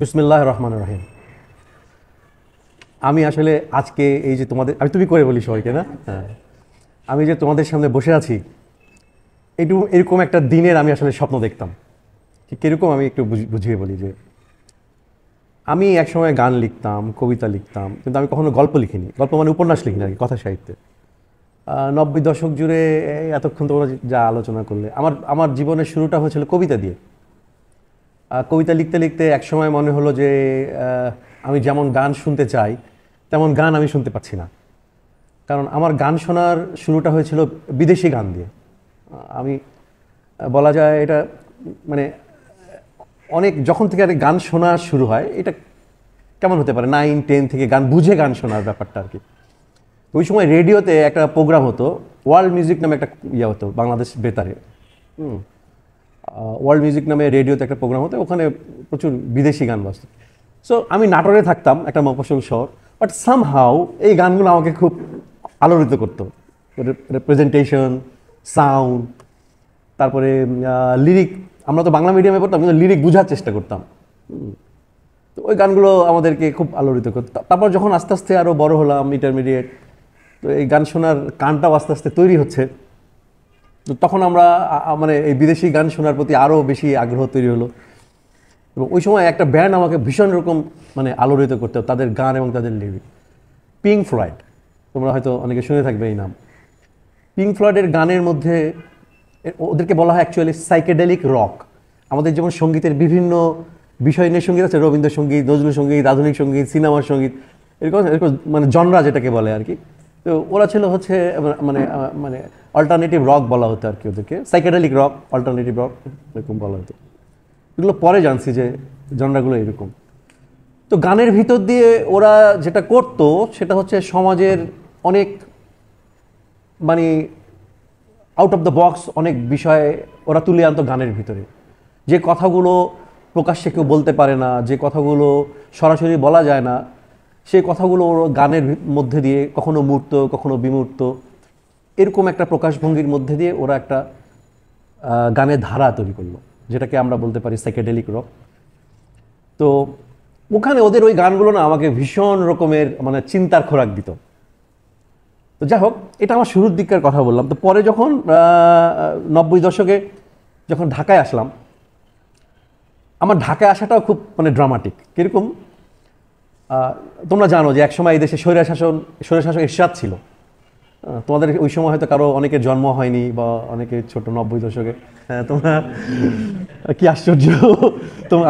বিসমিল্লাহির রহমানির রহিম। আমি আসলে আজকে এই যে তোমাদের তুমি করে বলি সবাইকে না, হ্যাঁ, আমি যে তোমাদের সামনে বসে আছি এরকম একটা দিনের আমি আসলে স্বপ্ন দেখতাম। ঠিক কিরকম আমি একটু বুঝিয়ে বলি যে আমি একসময় গান লিখতাম, কবিতা লিখতাম, কিন্তু আমি কখনো গল্প লিখিনি। গল্প মানে উপন্যাস লিখিনি আর কি, কথা সাহিত্যে। 90 দশক জুড়ে এতক্ষণ তোমরা যা আলোচনা করলে, আমার জীবনের শুরুটা হয়েছিল কবিতা দিয়ে। কবিতা লিখতে লিখতে একসময় মনে হলো যে আমি যেমন গান শুনতে চাই তেমন গান আমি শুনতে পাচ্ছি না। কারণ আমার গান শোনার শুরুটা হয়েছিল বিদেশি গান দিয়ে। আমি বলা যায় এটা মানে অনেক যখন থেকে আর গান শোনা শুরু হয়, এটা কেমন হতে পারে 9-10 থেকে গান বুঝে গান শোনার ব্যাপারটা আর কি। ওই সময় রেডিওতে একটা প্রোগ্রাম হতো, ওয়ার্ল্ড মিউজিক নামে একটা ইয়ে হতো বাংলাদেশ বেতারে। ওয়ার্ল্ড মিউজিক নামে রেডিওতে একটা প্রোগ্রাম হতো, ওখানে প্রচুর বিদেশি গান বাজত। সো আমি নাটোরে থাকতাম, একটা মফস্বল শহর, বাট সামহাউ এই গানগুলো আমাকে খুব আলোড়িত করতো। প্রেজেন্টেশন, সাউন্ড, তারপরে লিরিক। আমরা তো বাংলা মিডিয়ামে পড়তাম, কিন্তু লিরিক বোঝার চেষ্টা করতাম। তো ওই গানগুলো আমাদেরকে খুব আলোড়িত করতো। তারপর যখন আস্তে আস্তে আরও বড় হলাম, ইন্টারমিডিয়েট, তো এই গান শোনার কানটাও আস্তে আস্তে তৈরি হচ্ছে। তো তখন আমরা মানে এই বিদেশি গান শোনার প্রতি আরও বেশি আগ্রহ তৈরি হলো। এবং ওই সময় একটা ব্যান্ড আমাকে ভীষণ রকম মানে আলোড়িত করতে, তাদের গান এবং তাদের লিরিক, পিঙ্ক ফ্লয়েড। তোমরা হয়তো অনেকে শুনে থাকবে এই নাম। পিঙ্ক ফ্লয়েডের গানের মধ্যে ওদেরকে বলা হয় অ্যাকচুয়ালি সাইকেডেলিক রক। আমাদের যেমন সঙ্গীতের বিভিন্ন বিষয় নিয়ে সঙ্গীত আছে, রবীন্দ্রসঙ্গীত, নজরুল সঙ্গীত, আধুনিক সঙ্গীত, সিনেমার সঙ্গীত, এরকম এরকম মানে জনরা যেটাকে বলে আর কি। তো ওরা ছিল হচ্ছে মানে মানে অল্টারনেটিভ রক বলা হতো আর কি ওদেরকে, সাইকেডেলিক রক, অল্টারনেটিভ রক এরকম বলা হতো। এগুলো পরে জানছি যে জনরাগুলো এরকম। তো গানের ভিতর দিয়ে ওরা যেটা করতো সেটা হচ্ছে সমাজের অনেক মানে আউট অফ দ্য বক্স অনেক বিষয় ওরা তুলে আনতো গানের ভিতরে। যে কথাগুলো প্রকাশ্যে কেউ বলতে পারে না, যে কথাগুলো সরাসরি বলা যায় না, সেই কথাগুলো ওর গানের মধ্যে দিয়ে কখনো মূর্ত কখনো বিমূর্ত এরকম একটা প্রকাশভঙ্গির মধ্যে দিয়ে ওরা একটা গানের ধারা তৈরি করলো, যেটাকে আমরা বলতে পারি সাইকেডেলিক রক। তো ওখানে ওদের ওই গানগুলো না আমাকে ভীষণ রকমের মানে চিন্তার খোরাক দিত। তো যাই হোক, এটা আমার শুরুর দিককার কথা বললাম। তো পরে যখন 90 দশকে যখন ঢাকায় আসলাম, আমার ঢাকায় আসাটাও খুব মানে ড্রামাটিক। কীরকম, তোমরা জানো যে একসময় এই দেশে স্বৈরশাসক এরশাদ ছিল। তোমাদের ওই সময় হয়তো কারো অনেকের জন্ম হয়নি বা অনেকে ছোট 90 দশকে। হ্যাঁ, তোমরা কি আশ্চর্য,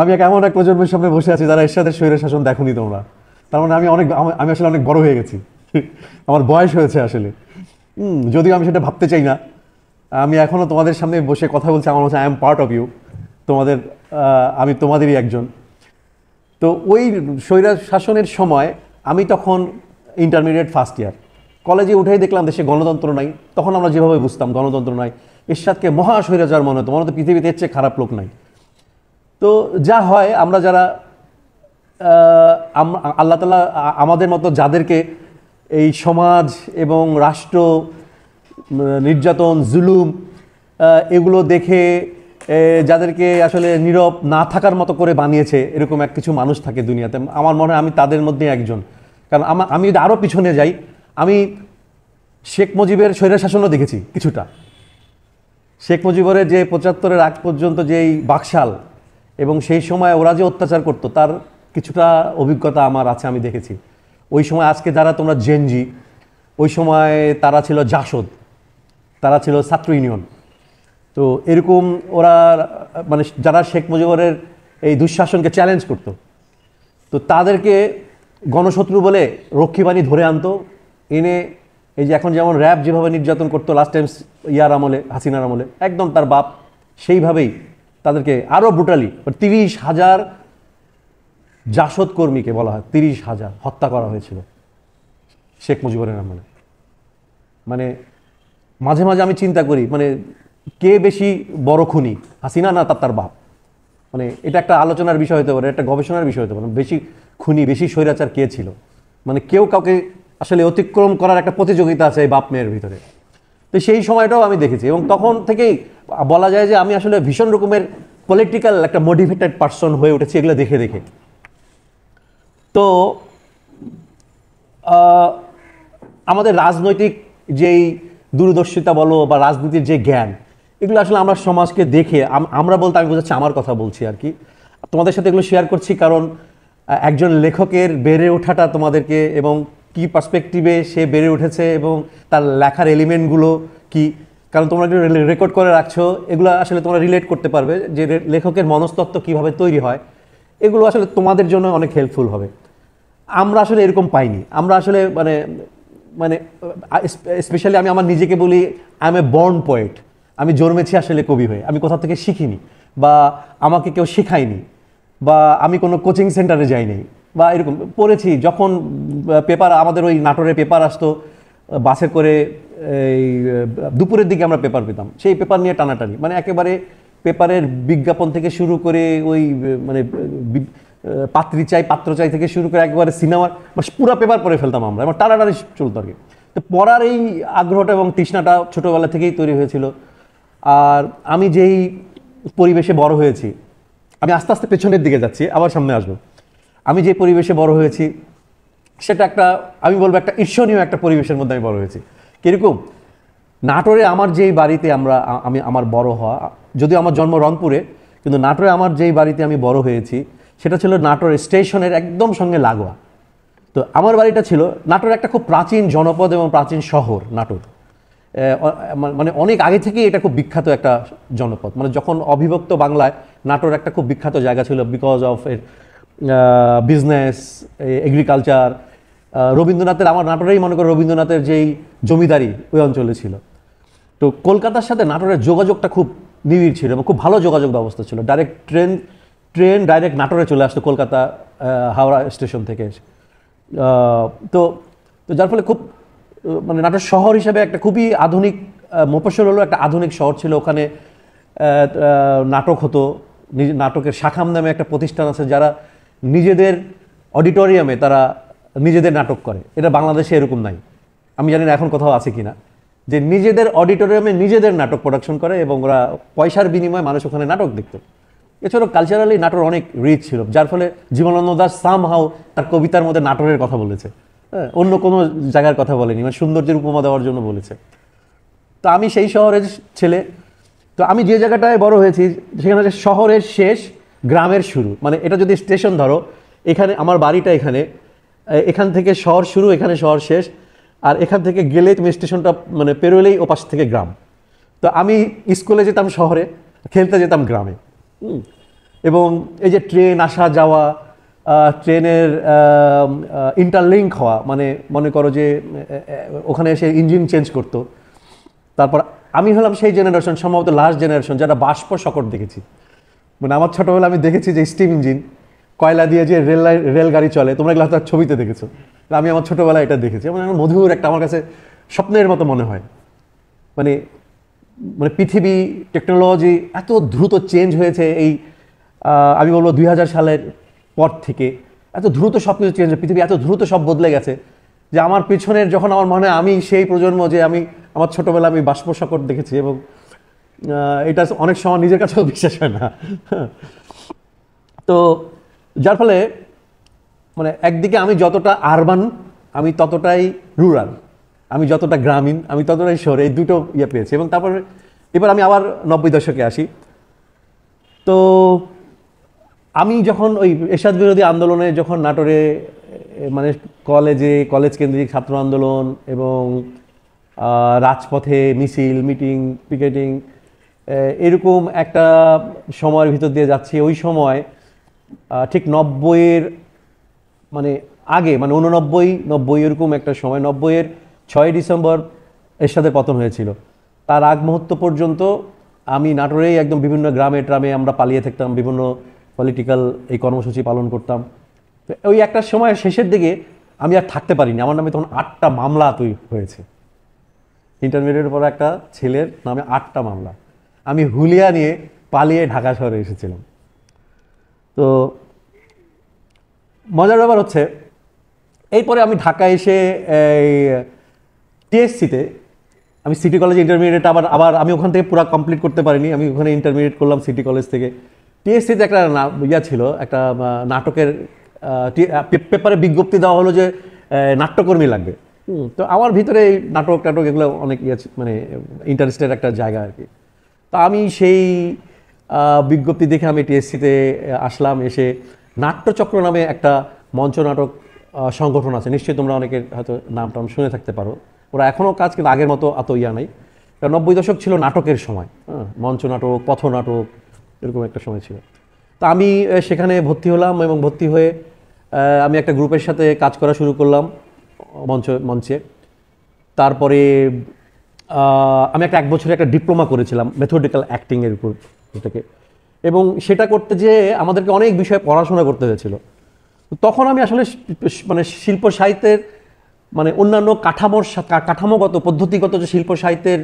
আমি এমন এক প্রজন্মের সামনে বসে আছি যারা এরশাদের স্বৈরশাসন দেখোনি তোমরা। তার মানে আমি আসলে অনেক বড় হয়ে গেছি, আমার বয়স হয়েছে আসলে। যদিও আমি সেটা ভাবতে চাই না। আমি এখনও তোমাদের সামনে বসে কথা বলছি, আমার হচ্ছে I am part of you, আমি তোমাদেরই একজন। তো ওই স্বৈরাচার শাসনের সময় আমি তখন ইন্টারমিডিয়েট ফার্স্ট ইয়ার, কলেজে উঠেই দেখলাম দেশে গণতন্ত্র নাই। তখন আমরা যেভাবে বুঝতাম গণতন্ত্র নাই, এরশাদকে মহা স্বৈরাচার মনে হতো, মনে হতো পৃথিবীতে এর চেয়ে খারাপ লোক নাই। তো যা হয়, আমরা যারা আল্লাহ তাআলা আমাদের মতো যাদেরকে এই সমাজ এবং রাষ্ট্র নির্যাতন, জুলুম এগুলো দেখে যাদেরকে আসলে নীরব না থাকার মতো করে বানিয়েছে, এরকম কিছু মানুষ থাকে দুনিয়াতে। আমার মনে হয় আমি তাদের মধ্যে একজন। কারণ আমি যদি আরও পিছনে যাই, আমি শেখ মুজিবের স্বৈরশাসনও দেখেছি কিছুটা। শেখ মুজিবের যে 75-এর আগ পর্যন্ত যেই বাকশাল এবং সেই সময় ওরা যে অত্যাচার করতো, তার কিছুটা অভিজ্ঞতা আমার আছে, আমি দেখেছি। ওই সময় আজকে যারা তোমরা জেনজি, ওই সময় তারা ছিল জাসদ, তারা ছিল ছাত্র ইউনিয়ন। তো এরকম ওরা মানে যারা শেখ মুজিবের এই দুঃশাসনকে চ্যালেঞ্জ করতো, তো তাদেরকে গণশত্রু বলে রক্ষীবাণী ধরে আনতো, এনে এই যে এখন যেমন র্যাব যেভাবে নির্যাতন করতো লাস্ট টাইম ইয়ার আমলে, হাসিনার আমলে, একদম তার বাপ সেইভাবেই তাদেরকে আরও ব্রুটালি 30,000 জাসদ কর্মীকে বলা হয় 30,000 হত্যা করা হয়েছিল শেখ মুজিবের আমলে। মানে মাঝে মাঝে আমি চিন্তা করি, মানে কে বেশি বড় খুনি, হাসিনা না তার বাপ? মানে এটা একটা আলোচনার বিষয় হতে পারে, একটা গবেষণার বিষয় হতে পারে, বেশি খুনি, বেশি স্বৈরাচার কে ছিল। মানে কেউ কাউকে আসলে অতিক্রম করার একটা প্রতিযোগিতা আছে এই বাপ মেয়ের ভিতরে। তো সেই সময়টাও আমি দেখেছি, এবং তখন থেকেই বলা যায় যে আমি আসলে ভীষণ রকমের পলিটিক্যাল একটা মোটিভেটেড পার্সন হয়ে উঠেছি এগুলো দেখে দেখে। তো আমাদের রাজনৈতিক যেই দূরদর্শিতা বলো বা রাজনীতির যে জ্ঞান, এগুলো আসলে আমরা সমাজকে দেখে, আমরা বলতে আমি বোঝাচ্ছি আমার কথা বলছি আর কি, তোমাদের সাথে এগুলো শেয়ার করছি কারণ একজন লেখকের বেড়ে ওঠাটা তোমাদেরকে এবং কি পার্সপেক্টিভে সে বেড়ে উঠেছে এবং তার লেখার এলিমেন্টগুলো কি, কারণ তোমরা রেকর্ড করে রাখছো, এগুলো আসলে তোমরা রিলেট করতে পারবে যে লেখকের মনস্তত্ত্ব কীভাবে তৈরি হয়, এগুলো আসলে তোমাদের জন্য অনেক হেল্পফুল হবে। আমরা আসলে এরকম পাইনি। আমরা আসলে মানে মানে স্পেশালি আমি আমার নিজেকে বলি I M A born poet. আমি জন্মেছি আসলে কবি হয়ে, আমি কোথা থেকে শিখিনি বা আমাকে কেউ শেখায়নি বা আমি কোনো কোচিং সেন্টারে যাইনি বা এরকম পড়েছি। যখন পেপার, আমাদের ওই নাটোরের পেপার আসতো বাসে করে, এই দুপুরের দিকে আমরা পেপার পেতাম, সেই পেপার নিয়ে টানাটানি, মানে একেবারে পেপারের বিজ্ঞাপন থেকে শুরু করে ওই মানে পাত্রী চাই পাত্র চাই থেকে শুরু করে একেবারে সিনেমার পুরো পেপার পড়ে ফেলতাম আমরা, এবং টানাটানি চলতো আর কি। তো পড়ার এই আগ্রহটা এবং তৃষ্ণাটা ছোটোবেলা থেকেই তৈরি হয়েছিল। আর আমি যেই পরিবেশে বড় হয়েছি, আমি আস্তে আস্তে পেছনের দিকে যাচ্ছি, আবার সামনে আসবো। আমি যে পরিবেশে বড় হয়েছি সেটা একটা, আমি বলবো একটা ঈর্ষণীয় একটা পরিবেশের মধ্যে আমি বড় হয়েছি। কীরকম? নাটোরে আমার যেই বাড়িতে আমার বড় হওয়া, যদিও আমার জন্ম রংপুরে, কিন্তু নাটোরে আমার যেই বাড়িতে আমি বড় হয়েছি সেটা ছিল নাটোর স্টেশনের একদম সঙ্গে লাগোয়া। তো আমার বাড়িটা ছিল নাটোর, একটা খুব প্রাচীন জনপদ এবং প্রাচীন শহর নাটোর। মানে অনেক আগে থেকেই এটা খুব বিখ্যাত একটা জনপদ, মানে যখন অবিভক্ত বাংলায় নাটোর একটা খুব বিখ্যাত জায়গা ছিল বিকজ অফ এর বিজনেস, এগ্রিকালচার। রবীন্দ্রনাথের, আমার নাটোরেই মনে করো রবীন্দ্রনাথের যেই জমিদারি ওই অঞ্চলে ছিল। তো কলকাতার সাথে নাটোরের যোগাযোগটা খুব নিবিড় ছিল এবং খুব ভালো যোগাযোগ ব্যবস্থা ছিল। ডাইরেক্ট ট্রেন ডাইরেক্ট নাটোরে চলে আসতো কলকাতা হাওড়া স্টেশন থেকে। তো যার ফলে খুব মানে নাটোর শহর হিসেবে একটা খুবই আধুনিক, মফস্বল হলো একটা আধুনিক শহর ছিল। ওখানে নাটক হতো, নাটকের শাখাম নামে একটা প্রতিষ্ঠান আছে যারা নিজেদের অডিটোরিয়ামে তারা নিজেদের নাটক করে। এটা বাংলাদেশে এরকম নাই, আমি জানি না এখন কোথাও আছে কিনা, যে নিজেদের অডিটোরিয়ামে নিজেদের নাটক প্রোডাকশন করে এবং ওরা পয়সার বিনিময়ে মানুষ ওখানে নাটক দেখতো। এছাড়াও কালচারালি নাটোর অনেক রিচ ছিল, যার ফলে জীবনানন্দ দাশ সামহাউ তার কবিতার মধ্যে নাটোরের কথা বলেছে, হ্যাঁ, অন্য কোনো জায়গার কথা বলেনি, মানে সৌন্দর্যের উপমা দেওয়ার জন্য বলেছে। তো আমি সেই শহরের ছেলে। তো আমি যে জায়গাটায় বড় হয়েছি সেখানে শহরের শেষ, গ্রামের শুরু। মানে এটা যদি স্টেশন ধরো, এখানে আমার বাড়িটা, এখান থেকে শহর শুরু, এখানে শহর শেষ, আর এখান থেকে গেলে তুমি স্টেশনটা মানে পেরোলেই ওপাশ থেকে গ্রাম। তো আমি স্কুলে যেতাম শহরে, খেলতে যেতাম গ্রামে। এবং এই যে ট্রেন আসা যাওয়া, ট্রেনের ইন্টারলিঙ্ক হওয়া, মানে মনে করো যে ওখানে এসে ইঞ্জিন চেঞ্জ করতো। তারপর আমি হলাম সেই জেনারেশন, সম্ভবত লাস্ট জেনারেশন যারা বাষ্প শকট দেখেছি। মানে আমার ছোটোবেলা আমি দেখেছি যে স্টিম ইঞ্জিন, কয়লা দিয়ে যে রেলগাড়ি চলে, তোমরা এগুলো হয়তো ছবিতে দেখেছো। আমি আমার ছোটোবেলায় এটা দেখেছি, মানে মধুর একটা, আমার কাছে স্বপ্নের মতো মনে হয়। মানে পৃথিবী, টেকনোলজি এত দ্রুত চেঞ্জ হয়েছে এই আমি বলবো 2000 সালের পর থেকে এত দ্রুত সব কিছু চেঞ্জ, পৃথিবী এত দ্রুত সব বদলে গেছে যে আমার পিছনের, যখন আমার মনে হয় আমি সেই প্রজন্ম যে আমার ছোটোবেলা আমি বাষ্প শকট দেখেছি, এবং এটা অনেক সময় নিজের কাছেও বিশ্বাস হয় না। তো যার ফলে মানে একদিকে আমি যতটা আরবান আমি ততটাই রুরাল, আমি যতটা গ্রামীণ আমি ততটাই শহরে, এই দুটো ইয়ে পেয়েছি। এবং তারপরে এবার আমি আবার 90 দশকে আসি। তো আমি যখন ওই এরশাদ বিরোধী আন্দোলনে, যখন নাটোরে মানে কলেজ কেন্দ্রিক ছাত্র আন্দোলন এবং রাজপথে মিছিল, মিটিং, পিকেটিং, এরকম একটা সময়ের ভিতর দিয়ে যাচ্ছি, ওই সময় ঠিক 90-এর মানে আগে, মানে 89-90 এরকম একটা সময়, 90-এর 6 ডিসেম্বর এরশাদের পতন হয়েছিল। তার আগ মুহূর্ত পর্যন্ত আমি নাটোরেই একদম বিভিন্ন গ্রামে ট্রামে আমরা পালিয়ে থাকতাম, বিভিন্ন পলিটিক্যাল এই কর্মসূচি পালন করতাম। ওই একটা সময় শেষের দিকে আমি আর থাকতে পারিনি, আমার নামে তখন 8টা মামলা তৈরি হয়েছে। ইন্টারমিডিয়েটের পর একটা ছেলের নামে 8টা মামলা। আমি হুলিয়া নিয়ে পালিয়ে ঢাকা শহরে এসেছিলাম। তো মজার ব্যাপার হচ্ছে, এরপরে আমি ঢাকা এসে এই টিএসসিতে, আমি সিটি কলেজে ইন্টারমিডিয়েট আবার আমি ওখান থেকে পুরো কমপ্লিট করতে পারিনি, আমি ওখানে ইন্টারমিডিয়েট করলাম সিটি কলেজ থেকে। টিএসসিতে একটা ইয়া ছিল, একটা নাটকের পেপারে বিজ্ঞপ্তি দেওয়া হলো যে নাট্যকর্মী লাগবে। তো আমার ভিতরে এই নাটক টাটক এগুলো অনেক মানে ইন্টারেস্টের একটা জায়গা আর কি। তো আমি সেই বিজ্ঞপ্তি দেখে আমি টিএসসিতে আসলাম। এসে নাট্যচক্র নামে একটা মঞ্চ নাটক সংগঠন আছে, নিশ্চয়ই তোমরা অনেকের হয়তো নামটা শুনে থাকতে পারো। ওরা এখনও কাজ, কিন্তু আগের মতো অত ইয়া নাই। 90 দশক ছিল নাটকের সময়, মঞ্চ নাটক, পথনাটক, এরকম একটা সময় ছিল। তো আমি সেখানে ভর্তি হলাম এবং ভর্তি হয়ে আমি একটা গ্রুপের সাথে কাজ করা শুরু করলাম মঞ্চে। তারপরে আমি এক বছরে একটা ডিপ্লোমা করেছিলাম মেথডিক্যাল অ্যাক্টিংয়ের উপর থেকে, এবং সেটা করতে যেয়ে আমাদেরকে অনেক বিষয়ে পড়াশোনা করতে হয়েছিল। তখন আমি আসলে মানে শিল্প সাহিত্যের মানে অন্যান্য কাঠামোগত পদ্ধতিগত যে শিল্প সাহিত্যের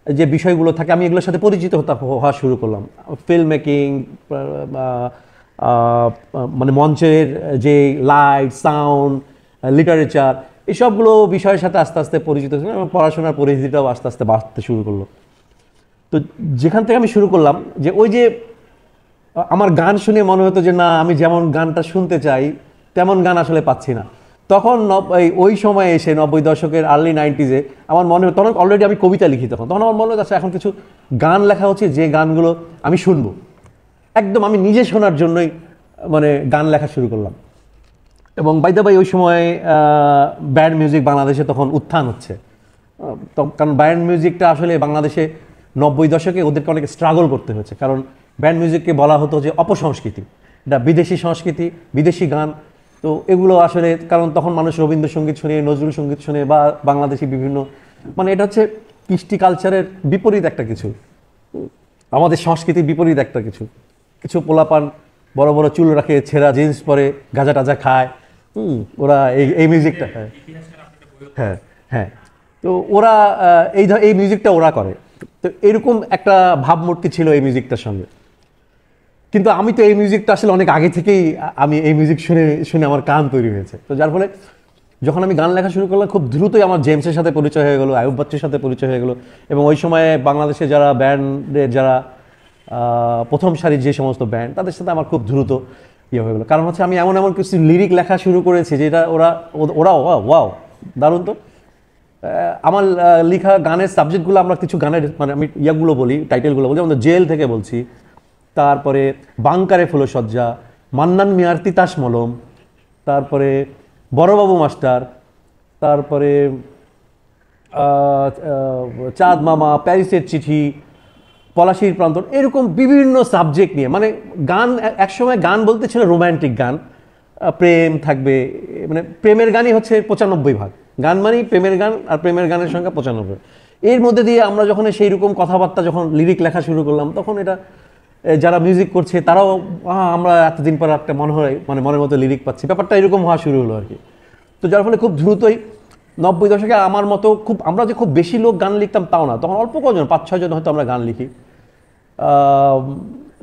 যে বিষয়গুলো থাকে, আমি এগুলোর সাথে পরিচিত হওয়া শুরু করলাম। ফিল্ম মেকিং, মানে মঞ্চের যে লাইট, সাউন্ড, লিটারেচার, এই সবগুলো বিষয়ের সাথে আস্তে আস্তে পরিচিত হয়েছিলাম এবং পড়াশোনার পরিধিটাও আস্তে আস্তে বাড়তে শুরু করলো। তো যেখান থেকে আমি শুরু করলাম, যে ওই যে আমার গান শুনে মনে হতো যে না, আমি যেমন গানটা শুনতে চাই তেমন গান আসলে পাচ্ছি না। তখন ওই সময় এসে 90 দশকের আর্লি 90s আমার মনে হতো, তখন অলরেডি আমি কবিতা লিখি, তখন আমার মনে হচ্ছে এখন কিছু গান লেখা হচ্ছে যে গানগুলো আমি শুনবো, একদম আমি নিজে শোনার জন্যই মানে গান লেখা শুরু করলাম। এবং বাই দ্য বাই ওই সময় ব্যান্ড মিউজিক বাংলাদেশে তখন উত্থান হচ্ছে, কারণ ব্যান্ড মিউজিকটা আসলে বাংলাদেশে 90 দশকে ওদেরকে অনেক স্ট্রাগল করতে হয়েছে, কারণ ব্যান্ড মিউজিককে বলা হতো যে অপসংস্কৃতি, এটা বিদেশি সংস্কৃতি, বিদেশি গান। তো এগুলো আসলে, কারণ তখন মানুষ রবীন্দ্রসঙ্গীত শুনে, নজরুল সঙ্গীত শুনে, বা বাংলাদেশি বিভিন্ন, মানে এটা হচ্ছে কৃষ্টি কালচারের বিপরীত একটা কিছু, আমাদের সংস্কৃতির বিপরীত একটা কিছু। কিছু পোলাপান বড় বড় চুল রাখে, ছেঁড়া জিন্স পরে, গাঁজা টাজা খায়, ওরা এই মিউজিকটা, হ্যাঁ হ্যাঁ, তো ওরা এই মিউজিকটা ওরা করে। তো এরকম একটা ভাবমূর্তি ছিল এই মিউজিকটার সঙ্গে। কিন্তু আমি তো এই মিউজিকটা আসলে অনেক আগে থেকেই আমি এই মিউজিক শুনে আমার কান তৈরি হয়েছে। তো যার ফলে যখন আমি গান লেখা শুরু করলাম, খুব দ্রুতই আমার জেমসের সাথে পরিচয় হয়ে গেলো, আয়ুব বাচ্চুর সাথে পরিচয় হয়ে গেলো। এবং ওই সময়ে বাংলাদেশে যারা ব্যান্ডের, যারা প্রথম সারির যে সমস্ত ব্যান্ড, তাদের সাথে আমার খুব দ্রুত ইয়ে হয়ে গেলো। কারণ হচ্ছে আমি এমন কিছু লিরিক লেখা শুরু করেছি যেটা ওরা ওয়াও দারুণ। তো আমার লেখা গানের সাবজেক্টগুলো, আমরা কিছু গানের মানে আমি ইয়াগুলো বলি, টাইটেলগুলো বলি, যেমন জেল থেকে বলছি, তারপরে বাংকারে ফুলসজ্জা, মান্নান মিয়ার তিতাস মলম, তারপরে বড়বাবু মাস্টার, তারপরে চাঁদ মামা, প্যারিসের চিঠি, পলাশির প্রান্তর, এরকম বিভিন্ন সাবজেক্ট নিয়ে। মানে গান, একসময় গান বলতে ছিল রোম্যান্টিক গান, প্রেম থাকবে, মানে প্রেমের গানই হচ্ছে 95%। গান মানেই প্রেমের গান, আর প্রেমের গানের সংখ্যা 95। এর মধ্যে দিয়ে আমরা যখন সেই রকম কথাবার্তা, যখন লিরিক লেখা শুরু করলাম, তখন এটা যারা মিউজিক করছে তারাও আমরা এতদিন পর একটা মনে হয় মানে মনের মতো লিরিক পাচ্ছি, ব্যাপারটা এরকম হওয়া শুরু হলো আর কি। তো যার ফলে খুব দ্রুতই 90 দশকে আমার মতো আমরা যে খুব বেশি লোক গান লিখতাম তাও না, তখন অল্প কজন, 5-6 জন হয়তো আমরা গান লিখি।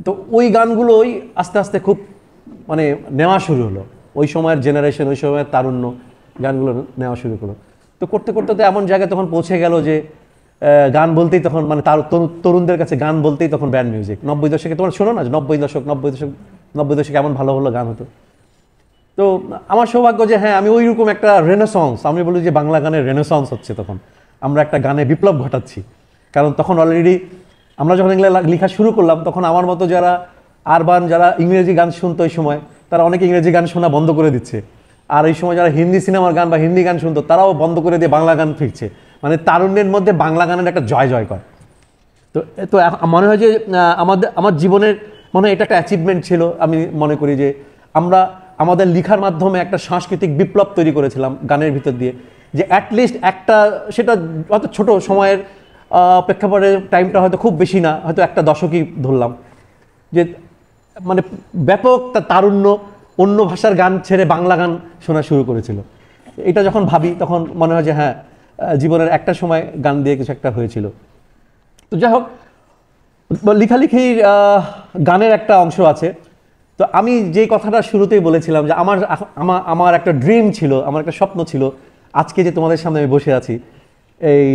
তো ওই গানগুলোই আস্তে আস্তে খুব মানে নেওয়া শুরু হলো, ওই সময়ের জেনারেশন, ওই সময়ের তারুণ্য গানগুলো নেওয়া শুরু করলো। তো করতে করতে তো এমন জায়গায় তখন পৌঁছে গেল যে গান বলতেই তখন মানে তরুণদের কাছে গান বলতেই তখন ব্যান্ড মিউজিক। 90 দশকে তোমার শোনো না, 90 দশকে এমন ভালো ভালো গান হতো। তো আমার সৌভাগ্য যে হ্যাঁ, আমি ওই রকম একটা রেনেসন্স, আমি বলি যে বাংলা গানের রেনেসন্স হচ্ছে, তখন আমরা একটা গানে বিপ্লব ঘটাচ্ছি। কারণ তখন অলরেডি আমরা যখন এগুলো লেখা শুরু করলাম, তখন আমার মতো যারা আরবান, যারা ইংরেজি গান শুনতো ওই সময়, তারা অনেকে ইংরেজি গান শোনা বন্ধ করে দিচ্ছে। আর এই সময় যারা হিন্দি সিনেমার গান বা হিন্দি গান শুনতো, তারাও বন্ধ করে দিয়ে বাংলা গান ফিরছে। মানে তারুণ্যের মধ্যে বাংলা গানের একটা জয় জয়কর। তো তো মনে হয় যে আমার জীবনের মনে হয় এটা একটা অ্যাচিভমেন্ট ছিল। আমি মনে করি যে আমরা আমাদের লেখার মাধ্যমে একটা সাংস্কৃতিক বিপ্লব তৈরি করেছিলাম গানের ভিতর দিয়ে, যে অ্যাটলিস্ট একটা, সেটা হয়তো ছোট সময়ের প্রেক্ষাপটের টাইমটা হয়তো খুব বেশি না, হয়তো একটা দশকই ধরলাম, যে মানে ব্যাপক তারুণ্য অন্য ভাষার গান ছেড়ে বাংলা গান শোনা শুরু করেছিল। এটা যখন ভাবি তখন মনে হয় যে হ্যাঁ, জীবনের একটা সময় গান দিয়ে কিছু একটা হয়েছিল। তো যাই হোক, লেখালেখির গানের একটা অংশ আছে। তো আমি যেই কথাটা শুরুতেই বলেছিলাম যে আমার একটা ড্রিম ছিল, আমার একটা স্বপ্ন ছিল, আজকে যে তোমাদের সামনে আমি বসে আছি, এই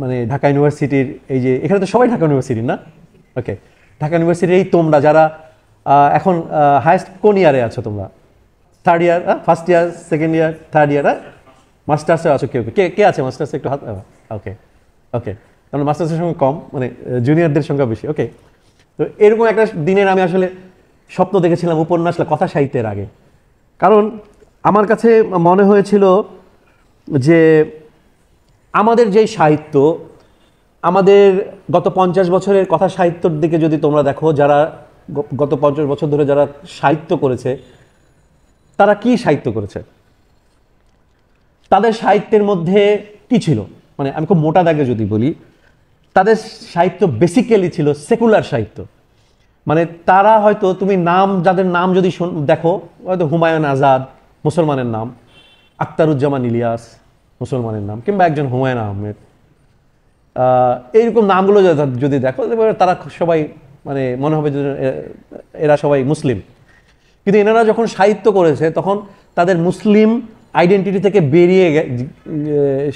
মানে ঢাকা ইউনিভার্সিটির, এই যে এখানে তো সবাই ঢাকা ইউনিভার্সিটির না, ওকে, ঢাকা ইউনিভার্সিটির এই তোমরা যারা এখন হায়েস্ট কোন ইয়ারে আছো তোমরা? Third year, first year, second year, third year, মাস্টার্সে আছো কেউ কে কে আছে মাস্টার্সে একটু হাত? ওকে ওকে, কারণ মাস্টার্সের সঙ্গে কম, মানে জুনিয়রদের সংখ্যা বেশি। ওকে, তো এরকম একটা দিনের আমি আসলে স্বপ্ন দেখেছিলাম উপন্যাস কথা সাহিত্যের আগে, কারণ আমার কাছে মনে হয়েছিল যে আমাদের যেই সাহিত্য, আমাদের গত 50 বছরের কথা সাহিত্যর দিকে যদি তোমরা দেখো, যারা গত 50 বছর ধরে যারা সাহিত্য করেছে, তারা কি সাহিত্য করেছে, তাদের সাহিত্যের মধ্যে কি ছিল, মানে আমি খুব মোটা দাগে যদি বলি, তাদের সাহিত্য বেসিক্যালি ছিল সেকুলার সাহিত্য। মানে তারা হয়তো, তুমি নাম, যাদের নাম যদি দেখো, হয়তো হুমায়ুন আজাদ মুসলমানের নাম, আখতারুজ্জামান ইলিয়াস মুসলমানের নাম, কিংবা একজন হুমায়ুন আহমেদ, এইরকম নামগুলো যদি দেখো, তারা সবাই মানে মনে হবে যে এরা সবাই মুসলিম। কিন্তু এনারা যখন সাহিত্য করেছে তখন তাদের মুসলিম আইডেন্টিটি থেকে বেরিয়ে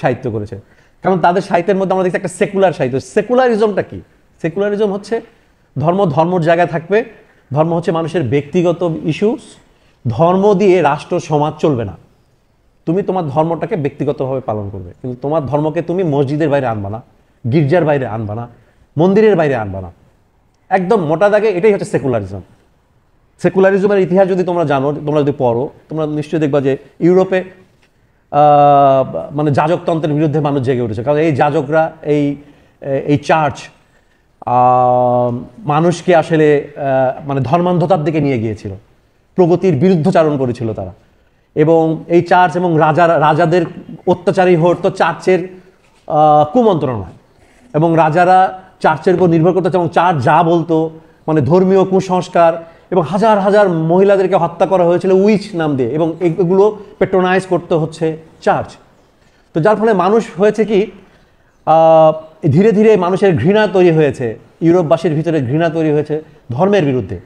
সাহিত্য করেছে, কারণ তাদের সাহিত্যের মধ্যে আমরা দেখছি একটা সেকুলার সাহিত্য। সেকুলারিজমটা কি? সেকুলারিজম হচ্ছে ধর্মর জায়গায় থাকবে, ধর্ম হচ্ছে মানুষের ব্যক্তিগত ইস্যুস, ধর্ম দিয়ে রাষ্ট্র সমাজ চলবে না। তুমি তোমার ধর্মটাকে ব্যক্তিগতভাবে পালন করবে, কিন্তু তোমার ধর্মকে তুমি মসজিদের বাইরে আনবা না, গির্জার বাইরে আনবা না, মন্দিরের বাইরে আনবা না। একদম মোটা দাগে এটাই হচ্ছে সেকুলারিজম। সেকুলারিজমের ইতিহাস যদি তোমরা জানো, তোমরা যদি পড়ো, তোমরা নিশ্চয়ই দেখবা যে ইউরোপে মানে যাজকতন্ত্রের বিরুদ্ধে মানুষ জেগে উঠেছে, কারণ এই যাজকরা, এই চার্চ মানুষকে আসলে মানে ধর্মান্ধতার দিকে নিয়ে গিয়েছিল, প্রগতির বিরুদ্ধচারণ করেছিল তারা। এবং এই চার্চ এবং রাজাদের অত্যাচারী হতো চার্চের কুমন্ত্রণায়, এবং রাজারা চার্চের উপর নির্ভর করতে, এবং চার্চ যা বলতো, মানে ধর্মীয় কুসংস্কার, এবং হাজার হাজার মহিলাদেরকে হত্যা করা হয়েছিল উইচ নাম দিয়ে, এবং এগুলো পেট্রোনাইজ করতে হচ্ছে চার্চ। তো যার ফলে মানুষ হয়েছে কি, ধীরে ধীরে মানুষের ঘৃণা তৈরি হয়েছে, ইউরোপবাসীর ভিতরে ঘৃণা তৈরি হয়েছে ধর্মের বিরুদ্ধে।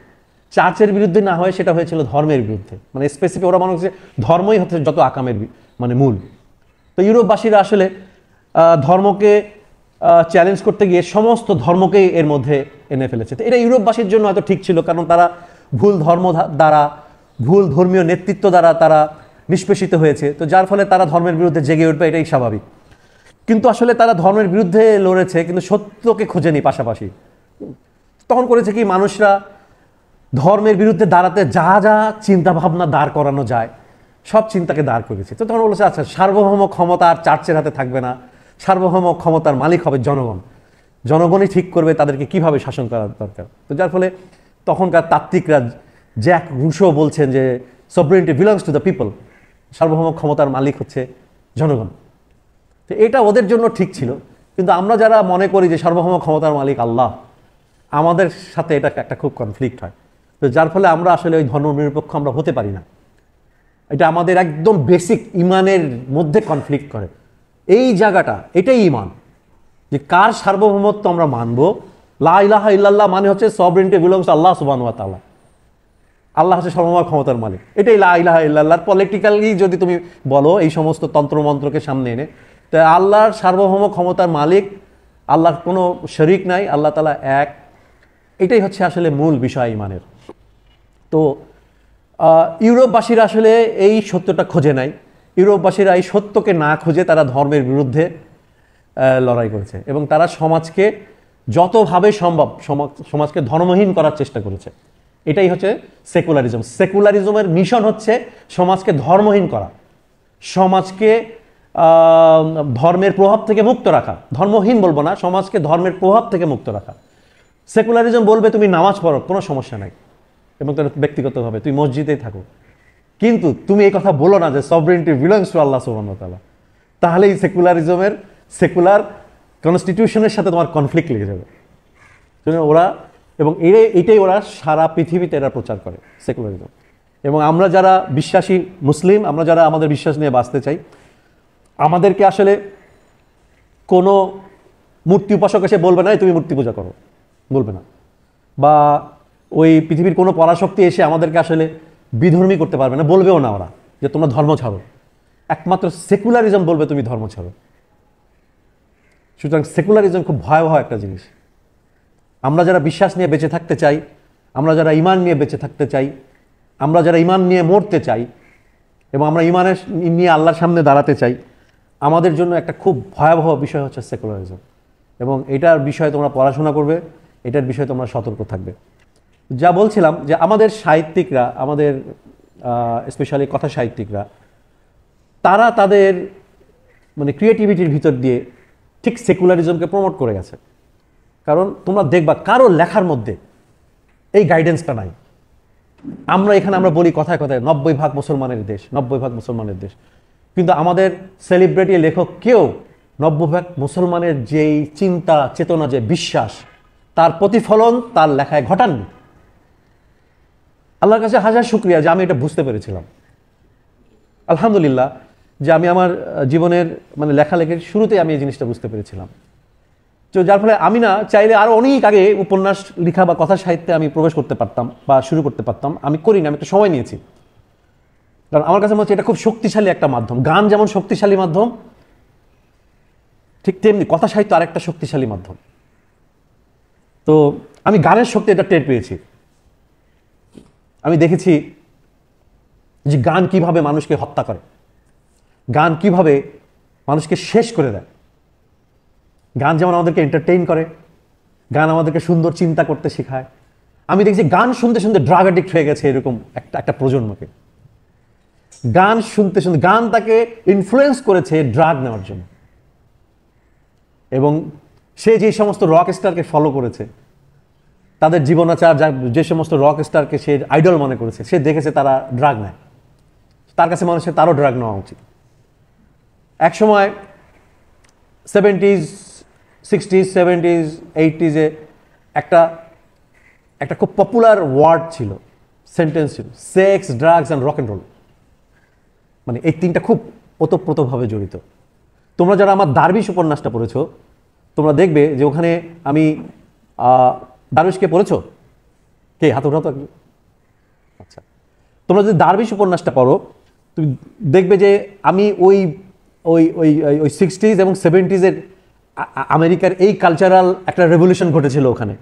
চার্চের বিরুদ্ধে না হয়, সেটা হয়েছিল ধর্মের বিরুদ্ধে, মানে স্পেসিফিক ওরা মনে হচ্ছে ধর্মই হচ্ছে যত আকামের মানে মূল। তো ইউরোপবাসীরা আসলে ধর্মকে চ্যালেঞ্জ করতে গিয়ে সমস্ত ধর্মকেই এর মধ্যে এনে ফেলেছে। তো এটা ইউরোপবাসীর জন্য হয়তো ঠিক ছিল, কারণ তারা ভুল ধর্ম দ্বারা, ভুল ধর্মীয় নেতৃত্ব দ্বারা তারা নিষ্পেষিত হয়েছে। তো যার ফলে তারা ধর্মের বিরুদ্ধে জেগে উঠবে, এটাই স্বাভাবিক। কিন্তু আসলে তারা ধর্মের বিরুদ্ধে লড়েছে, কিন্তু সত্যকে খোঁজেনি পাশাপাশি। তখন করেছে কি, মানুষরা ধর্মের বিরুদ্ধে দাঁড়াতে যা যা চিন্তা ভাবনা দাঁড় করানো যায় সব চিন্তাকে দাঁড় করেছে। তো তখন বলেছে, আচ্ছা, সার্বভৌম ক্ষমতা আর চার্চের হাতে থাকবে না, সার্বভৌম ক্ষমতার মালিক হবে জনগণ, জনগণই ঠিক করবে তাদেরকে কিভাবে শাসন করা দরকার। তো যার ফলে তখনকার তাত্ত্বিকরা, জ্যাক রুশো বলছেন যে সভরেনিটি বিলংস টু দ্য পিপল, সার্বভৌম ক্ষমতার মালিক হচ্ছে জনগণ। তো এটা ওদের জন্য ঠিক ছিল, কিন্তু আমরা যারা মনে করি যে সার্বভৌম ক্ষমতার মালিক আল্লাহ, আমাদের সাথে এটা একটা খুব কনফ্লিক্ট হয়। তো যার ফলে আমরা আসলে ওই ধর্মনিরপেক্ষ আমরা হতে পারি না। এটা আমাদের একদম বেসিক ইমানের মধ্যে কনফ্লিক্ট করে। এই জায়গাটা, এটাই ইমান, যে কার সার্বভৌমত্ব আমরা মানব। লা ইলাহা ইল্লাল্লাহ মানে হচ্ছে সভরেনিটি বিলংস টু আল্লাহ সুবহানাহু ওয়া তাআলা, আল্লাহ হচ্ছে সর্বময় ক্ষমতার মালিক। এটাই লা ইলাহা ইল্লাল্লাহ। পলিটিক্যালি যদি তুমি বলো এই সমস্ত তন্ত্রমন্ত্রকে সামনে এনে, তো আল্লাহর সার্বভৌম ক্ষমতার মালিক, আল্লাহর কোনো শরিক নাই, আল্লাহ তাআলা এক, এটাই হচ্ছে আসলে মূল বিষয় ইমানের। তো ইউরোপবাসীরা আসলে এই সত্যটা খোঁজে নাই। ইউরোপবাসীরা এই সত্যকে না খুঁজে তারা ধর্মের বিরুদ্ধে লড়াই করেছে, এবং তারা সমাজকে যতভাবে সম্ভব সমাজকে ধর্মহীন করার চেষ্টা করেছে। এটাই হচ্ছে সেকুলারিজম। সেকুলারিজমের মিশন হচ্ছে সমাজকে ধর্মহীন করা, সমাজকে ধর্মের প্রভাব থেকে মুক্ত রাখা। ধর্মহীন বলবো না, সমাজকে ধর্মের প্রভাব থেকে মুক্ত রাখা। সেকুলারিজম বলবে তুমি নামাজ পড়ো, কোনো সমস্যা নাই, এবং তার ব্যক্তিগতভাবে তুমি মসজিদেই থাকো, কিন্তু তুমি এই কথা বলো না যে সভরেনিটি বিলংস টু আল্লাহ সুবহানাহু ওয়া তাআলা। তাহলে এই সেকুলারিজমের, সেকুলার কনস্টিটিউশনের সাথে তোমার কনফ্লিক্ট লেগে যাবে। ওরা, এবং এটাই ওরা সারা পৃথিবীতে এরা প্রচার করে, সেকুলারিজম। এবং আমরা যারা বিশ্বাসী মুসলিম, আমরা যারা আমাদের বিশ্বাস নিয়ে বাঁচতে চাই, আমাদেরকে আসলে কোনো মূর্তি উপাসক এসে বলবে না তুমি মূর্তি পূজা করো, বলবে না। বা ওই পৃথিবীর কোনো পরাশক্তি এসে আমাদেরকে আসলে বিধর্মী করতে পারবে না, বলবেও না ওরা যে তোমরা ধর্ম ছাড়ো। একমাত্র সেকুলারিজম বলবে তুমি ধর্ম ছাড়ো। সুতরাং সেকুলারিজম খুব ভয়াবহ একটা জিনিস। আমরা যারা বিশ্বাস নিয়ে বেঁচে থাকতে চাই, আমরা যারা ইমান নিয়ে বেঁচে থাকতে চাই, আমরা যারা ইমান নিয়ে মরতে চাই, এবং আমরা ইমানের নিয়ে আল্লাহর সামনে দাঁড়াতে চাই, আমাদের জন্য একটা খুব ভয়াবহ বিষয় হচ্ছে সেকুলারিজম। এবং এটার বিষয়ে তোমরা পড়াশোনা করবে, এটার বিষয়ে তোমরা সতর্ক থাকবে। যা বলছিলাম যে আমাদের সাহিত্যিকরা, আমাদের স্পেশালি কথা সাহিত্যিকরা, তারা তাদের মানে ক্রিয়েটিভিটির ভিতর দিয়ে ঠিক সেকুলারিজমকে প্রমোট করে গেছে। কারণ তোমরা দেখবা কারো লেখার মধ্যে এই গাইডেন্সটা নাই। আমরা এখানে আমরা বলি কথায় কথায় 90% মুসলমানের দেশ, 90% মুসলমানের দেশ, কিন্তু আমাদের সেলিব্রিটি লেখক কেউ 90% মুসলমানের যেই চিন্তা চেতনা, যে বিশ্বাস, তার প্রতিফলন তার লেখায় ঘটাননি। আল্লাহর কাছে হাজার শুকরিয়া যে আমি এটা বুঝতে পেরেছিলাম। আলহামদুলিল্লাহ যে আমি আমার জীবনের মানে লেখালেখির শুরুতেই আমি এই জিনিসটা বুঝতে পেরেছিলাম। তো যার ফলে আমি না চাইলে আরও অনেক আগে উপন্যাস লেখা বা কথা সাহিত্যে আমি প্রবেশ করতে পারতাম বা শুরু করতে পারতাম। আমি করিনি, আমি একটা সময় নিয়েছি। কারণ আমার কাছে মনে হচ্ছে এটা খুব শক্তিশালী একটা মাধ্যম। গান যেমন শক্তিশালী মাধ্যম, ঠিক তেমনি কথা সাহিত্য আরেকটা শক্তিশালী মাধ্যম। তো আমি গানের শক্তি এটা টের পেয়েছি। আমি দেখেছি যে গান কিভাবে মানুষকে হত্যা করে, গান কিভাবে মানুষকে শেষ করে দেয়। গান যেমন আমাদেরকে এন্টারটেইন করে, গান আমাদেরকে সুন্দর চিন্তা করতে শেখায়। আমি দেখছি গান শুনতে শুনতে ড্রাগ অ্যাডিক্ট হয়ে গেছে এরকম একটা প্রজন্মকে। গান শুনতে শুনতে গান তাকে ইনফ্লুয়েন্স করেছে ড্রাগ নেওয়ার জন্য। এবং সে যে সমস্ত রক স্টারকে ফলো করেছে, তাদের জীবনাচার, যে সমস্ত রক স্টারকে সে আইডল মনে করেছে, সে দেখেছে তারা ড্রাগ নেয়। তার কাছে মানুষের তারও ড্রাগ নেওয়া উচিত। একসময় 70s, 60s, 70s, 80s একটা খুব পপুলার ওয়ার্ড ছিল, সেন্টেন্স ছিল, sex, drugs and rock and roll. মানে এই তিনটা খুব ওতপ্রোতভাবে জড়িত। তোমরা যারা আমার দারবিশ উপন্যাসটা পড়েছো, তোমরা দেখবে যে ওখানে আমি দারবিশকে পড়েছো? কে হাত উঠাও তো। আচ্ছা, তোমরা যদি দারবিশ উপন্যাসটা পড়ো, তুমি দেখবে যে আমি ওই ওই ওই ওই 60s এবং 70s আমেরিকার এই কালচারাল একটা রেভলিউশন ঘটেছিল ওখানে।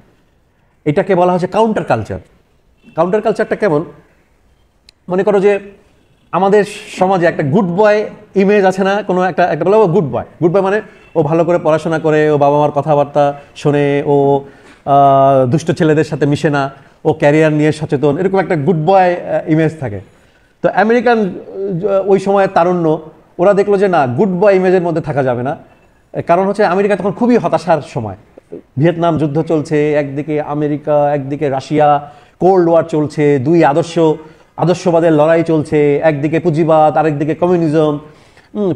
এটাকে বলা হচ্ছে কাউন্টার কালচার। কাউন্টার কালচারটা কেমন? মনে করো যে আমাদের সমাজে একটা গুড বয় ইমেজ আছে না, কোনো একটা বলে ও গুড বয়। গুড বয় মানে ও ভালো করে পড়াশোনা করে, ও বাবা মার কথাবার্তা শোনে, ও দুষ্ট ছেলেদের সাথে মিশে না, ও ক্যারিয়ার নিয়ে সচেতন, এরকম একটা গুড বয় ইমেজ থাকে। তো আমেরিকান ওই সময়ের তারুণ্য ওরা দেখলো যে না, গুড বয় ইমেজের মধ্যে থাকা যাবে না। কারণ হচ্ছে আমেরিকা তখন খুবই হতাশার সময়। ভিয়েতনাম যুদ্ধ চলছে, একদিকে আমেরিকা, একদিকে রাশিয়া, কোল্ড ওয়ার চলছে, দুই আদর্শবাদের লড়াই চলছে, একদিকে পুঁজিবাদ, আরেকদিকে কমিউনিজম,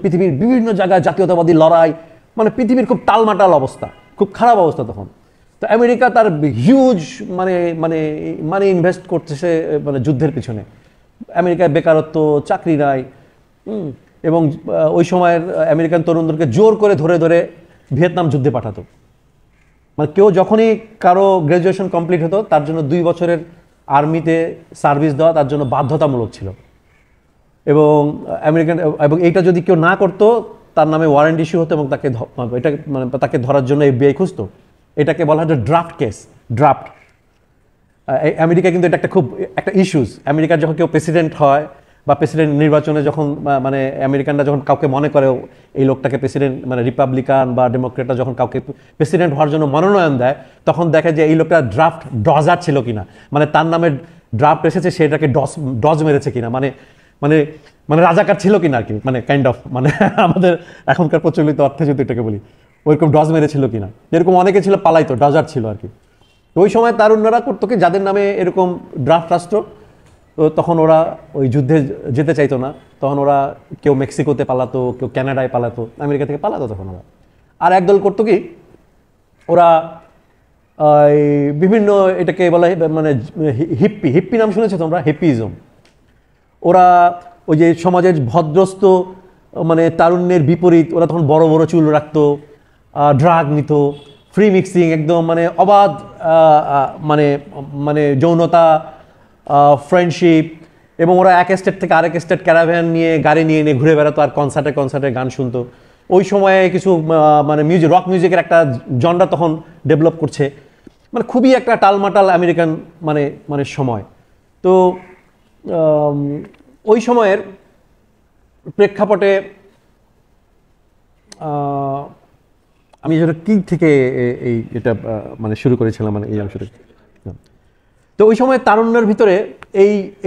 পৃথিবীর বিভিন্ন জায়গায় জাতীয়তাবাদী লড়াই, মানে পৃথিবীর খুব টালমাটাল অবস্থা, খুব খারাপ অবস্থা তখন। তো আমেরিকা তার হিউজ মানে ইনভেস্ট করতেছে মানে যুদ্ধের পিছনে। আমেরিকায় বেকারত্ব, চাকরি নাই, এবং ওই সময়ের আমেরিকান তরুণদেরকে জোর করে ধরে ধরে ভিয়েতনাম যুদ্ধে পাঠাতো। মানে কেউ যখনই কারো গ্র্যাজুয়েশন কমপ্লিট হতো, তার জন্য 2 বছরের আর্মিতে সার্ভিস দেওয়া তার জন্য বাধ্যতামূলক ছিল। এবং এইটা যদি কেউ না করতো, তার নামে ওয়ারেন্ট ইস্যু হতো এবং তাকে ধরার জন্য FBI খুঁজতো। এটাকে বলা হয় ড্রাফট কেস, ড্রাফট। আমেরিকা কিন্তু এটা একটা ইস্যুস। আমেরিকার যখন কেউ প্রেসিডেন্ট হয় বা প্রেসিডেন্ট নির্বাচনে যখন মানে আমেরিকানরা যখন কাউকে মনে করে এই লোকটাকে প্রেসিডেন্ট, মানে রিপাবলিকান বা ডেমোক্রেটরা যখন কাউকে প্রেসিডেন্ট হওয়ার জন্য মনোনয়ন দেয়, তখন দেখে যে এই লোকটা ড্রাফট ডজার ছিল কিনা, মানে তার নামে ড্রাফট এসেছে, সেটাকে ডজ মেরেছে কিনা, মানে রাজাকার ছিল কিনা আর কি, মানে কাইন্ড অফ, মানে আমাদের এখনকার প্রচলিত অর্থে যদি এটাকে বলি, ওইরকম ডজ মেরেছিল কিনা। এরকম অনেকে ছিল পালাইতো, ডজার ছিল আর কি। ওই সময় তারুণ্যরা করতো কি, যাদের নামে এরকম ড্রাফট রাষ্ট্র, তখন ওরা ওই যুদ্ধে যেতে চাইতো না, তখন ওরা কেউ মেক্সিকোতে পালাতো, কেউ ক্যানাডায় পালাতো, আমেরিকা থেকে পালাতো তখন ওরা। আর একদল করতো কি, ওরা বিভিন্ন এটাকে বলা মানে হিপ্পি নাম শুনেছো তোমরা? হিপ্পিজম। ওরা ওই যে সমাজের ভদ্রস্থ মানে তারুণ্যের বিপরীত, ওরা তখন বড় বড় চুল রাখতো, ড্রাগ নিত, ফ্রি মিক্সিং, একদম মানে অবাধ মানে যৌনতা, ফ্রেন্ডশিপ। এবং ওরা এক স্টেট থেকে আরেক স্টেট ক্যারাভ্যান নিয়ে, গাড়ি নিয়ে ঘুরে বেড়াতো আর কনসার্টে গান শুনতো। ওই সময়ে কিছু মানে রক মিউজিকের একটা জনরা তখন ডেভেলপ করছে। মানে খুবই একটা টালমাটাল আমেরিকান মানে সময়। তো ওই সময়ের প্রেক্ষাপটে আমি যেটা কি থেকে এটা মানে শুরু করেছিলাম, মানে এই অংশটা। তো ওই সময় তারুণ্যের ভিতরে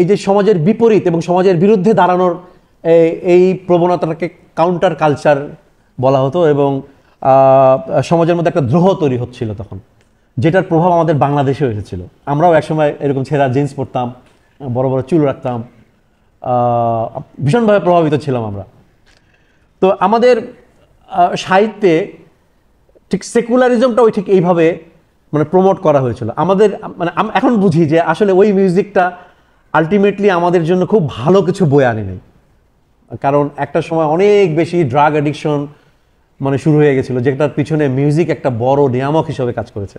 এই যে সমাজের বিপরীত এবং সমাজের বিরুদ্ধে দাঁড়ানোর এই প্রবণতাটাকে কাউন্টার কালচার বলা হতো, এবং সমাজের মধ্যে একটা দ্রোহ তৈরি হচ্ছিল তখন, যেটার প্রভাব আমাদের বাংলাদেশেও এসেছিল। আমরাও একসময় এরকম ছেঁড়া জিন্স পরতাম, বড় বড় চুল রাখতাম, ভীষণভাবে প্রভাবিত ছিলাম আমরা। তো আমাদের সাহিত্যে ঠিক সেকুলারিজমটা ওই ঠিক এইভাবে মানে প্রমোট করা হয়েছিল আমাদের। মানে এখন বুঝি যে আসলে ওই মিউজিকটা আলটিমেটলি আমাদের জন্য খুব ভালো কিছু বয়ে আনে নাই, কারণ একটা সময় অনেক বেশি ড্রাগ অ্যাডিকশন মানে শুরু হয়ে গেছিলো, যেটার পিছনে মিউজিক একটা বড় নিয়ামক হিসেবে কাজ করেছে।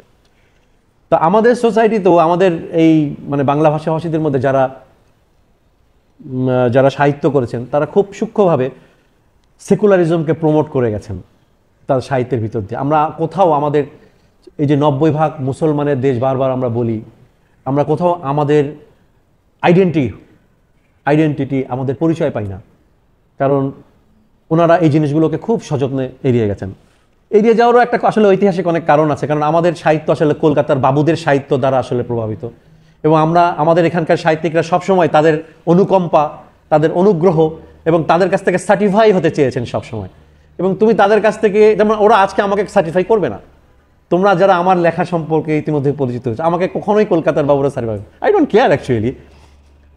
তো আমাদের সোসাইটিতেও আমাদের এই মানে বাংলা ভাষাভাষীদের মধ্যে যারা সাহিত্য করেছেন তারা খুব সূক্ষ্মভাবে সেকুলারিজমকে প্রমোট করে গেছেন তার সাহিত্যের ভিতর দিয়ে। আমরা কোথাও আমাদের এই যে 90% মুসলমানের দেশ বারবার আমরা বলি, আমরা কোথাও আমাদের আইডেন্টিটি আমাদের পরিচয় পাই না, কারণ ওনারা এই জিনিসগুলোকে খুব সযত্নে এড়িয়ে গেছেন। এড়িয়ে যাওয়ারও একটা আসলে ঐতিহাসিক অনেক কারণ আছে, কারণ আমাদের সাহিত্য আসলে কলকাতার বাবুদের সাহিত্য দ্বারা আসলে প্রভাবিত, এবং আমাদের এখানকার সাহিত্যিকরা সবসময় তাদের অনুকম্পা, তাদের অনুগ্রহ এবং তাদের কাছ থেকে সার্টিফাই হতে চেয়েছেন সবসময়। এবং তুমি তাদের কাছ থেকে, যেমন ওরা আজকে আমাকে সার্টিফাই করবে না, তোমরা যারা আমার লেখা সম্পর্কে ইতিমধ্যে পরিচিত হয়েছে, আমাকে কখনোই কলকাতার বাবুরা certify, I don't care actually,